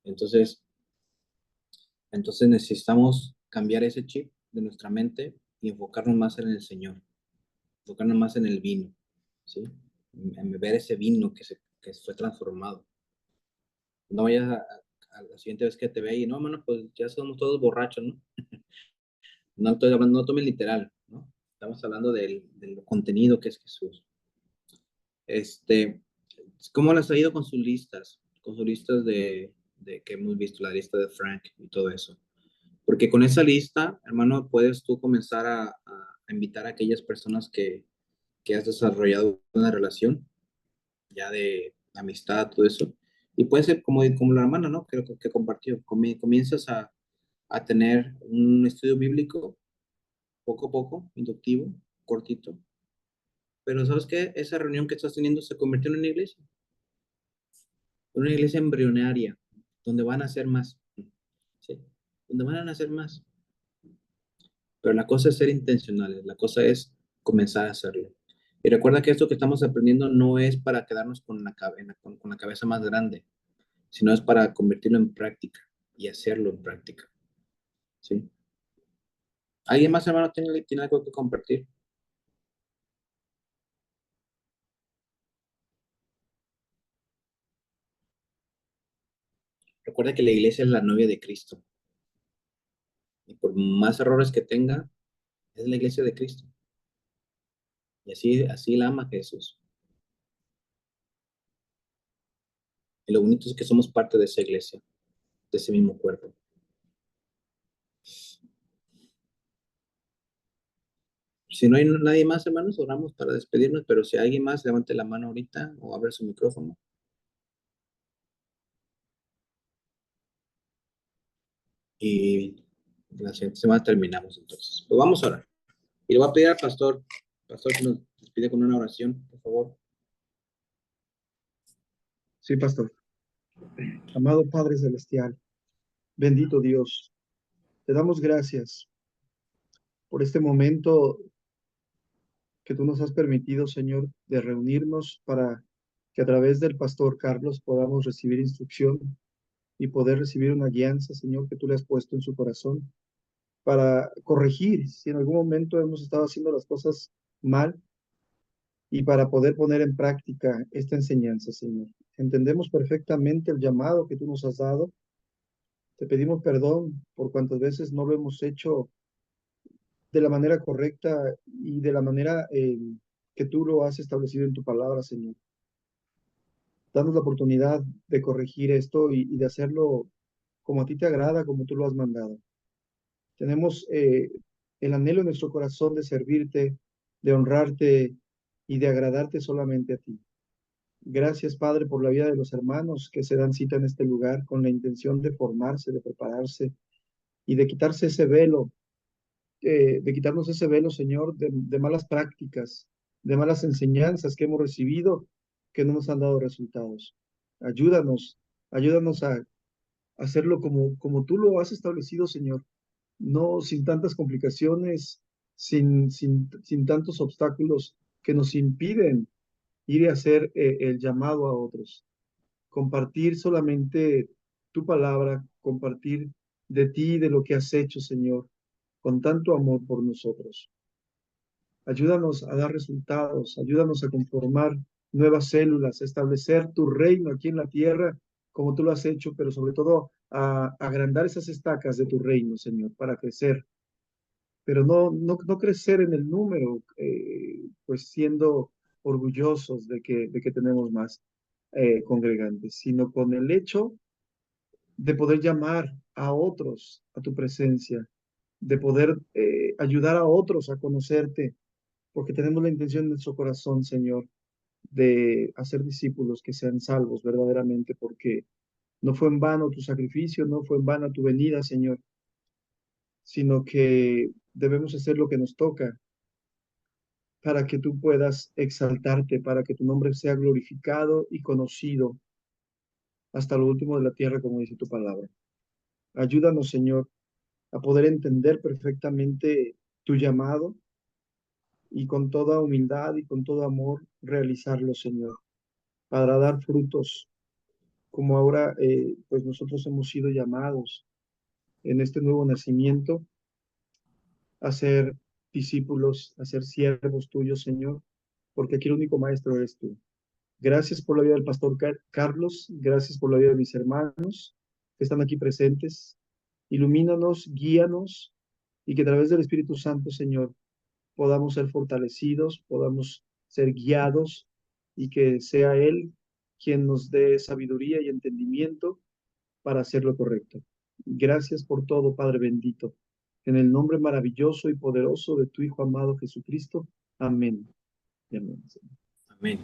Entonces, entonces necesitamos cambiar ese chip de nuestra mente y enfocarnos más en el Señor, enfocarnos más en el vino, ¿sí? En beber ese vino que fue transformado. No vayas a la siguiente vez que te vea y no, mano, pues ya somos todos borrachos, ¿no? No estoy hablando, no tomen literal, ¿no? Estamos hablando del contenido que es Jesús. Este, ¿Cómo les ha ido con sus listas? Con sus listas de que hemos visto, la lista de Frank y todo eso. Porque con esa lista, hermano, puedes tú comenzar a invitar a aquellas personas que has desarrollado una relación, ya de amistad, todo eso. Y puede ser como la hermana, ¿no? Que compartió. Comienzas a tener un estudio bíblico poco a poco, inductivo, cortito. Pero ¿sabes qué? Esa reunión que estás teniendo se convirtió en una iglesia embrionaria, donde van a hacer más, ¿sí? Donde van a hacer más. Pero la cosa es ser intencionales, la cosa es comenzar a hacerlo. Y recuerda que esto que estamos aprendiendo no es para quedarnos con la cabeza más grande, sino es para convertirlo en práctica y hacerlo en práctica, ¿sí? ¿Alguien más, hermano, tiene algo que compartir? Recuerda que la iglesia es la novia de Cristo. Y por más errores que tenga, es la iglesia de Cristo. Y así la ama Jesús. Y lo bonito es que somos parte de esa iglesia, de ese mismo cuerpo. Si no hay nadie más, hermanos, oramos para despedirnos, pero si hay alguien más, levante la mano ahorita o abre su micrófono. Y la siguiente semana terminamos entonces. Pues vamos a orar. Y le voy a pedir al pastor que nos despide con una oración, por favor. Sí, pastor. Amado Padre Celestial, bendito Dios, te damos gracias por este momento que tú nos has permitido, Señor, de reunirnos para que a través del pastor Carlos podamos recibir instrucción y poder recibir una guianza, Señor, que tú le has puesto en su corazón para corregir si en algún momento hemos estado haciendo las cosas mal y para poder poner en práctica esta enseñanza, Señor. Entendemos perfectamente el llamado que tú nos has dado. Te pedimos perdón por cuantas veces no lo hemos hecho de la manera correcta y de la manera que tú lo has establecido en tu palabra, Señor. Danos la oportunidad de corregir esto y de hacerlo como a ti te agrada, como tú lo has mandado. Tenemos el anhelo en nuestro corazón de servirte, de honrarte y de agradarte solamente a ti. Gracias, Padre, por la vida de los hermanos que se dan cita en este lugar con la intención de formarse, de prepararse y de quitarse ese velo, de quitarnos ese velo, Señor, de malas prácticas, de malas enseñanzas que hemos recibido que no nos han dado resultados. Ayúdanos, ayúdanos a hacerlo como tú lo has establecido, Señor, no sin tantas complicaciones, sin tantos obstáculos que nos impiden ir a hacer el llamado a otros. Compartir solamente tu palabra, compartir de ti, de lo que has hecho, Señor, con tanto amor por nosotros. Ayúdanos a dar resultados, ayúdanos a conformar nuevas células, a establecer tu reino aquí en la tierra, como tú lo has hecho, pero sobre todo a agrandar esas estacas de tu reino, Señor, para crecer, pero no crecer en el número, pues siendo orgullosos de que tenemos más congregantes, sino con el hecho de poder llamar a otros a tu presencia, de poder ayudar a otros a conocerte, porque tenemos la intención en nuestro corazón, Señor, de hacer discípulos que sean salvos verdaderamente, porque no fue en vano tu sacrificio, no fue en vano tu venida, Señor, sino que debemos hacer lo que nos toca para que tú puedas exaltarte, para que tu nombre sea glorificado y conocido hasta lo último de la tierra, como dice tu palabra. Ayúdanos, Señor, a poder entender perfectamente tu llamado y con toda humildad y con todo amor realizarlo, Señor, para dar frutos, como ahora pues nosotros hemos sido llamados en este nuevo nacimiento a ser discípulos, a ser siervos tuyos, Señor, porque aquí el único maestro eres tú. Gracias por la vida del pastor Carlos, gracias por la vida de mis hermanos que están aquí presentes. Ilumínanos, guíanos y que a través del Espíritu Santo, Señor, podamos ser fortalecidos, podamos ser guiados y que sea Él quien nos dé sabiduría y entendimiento para hacer lo correcto. Gracias por todo, Padre bendito. En el nombre maravilloso y poderoso de tu Hijo amado Jesucristo. Amén. Y amén. Amén.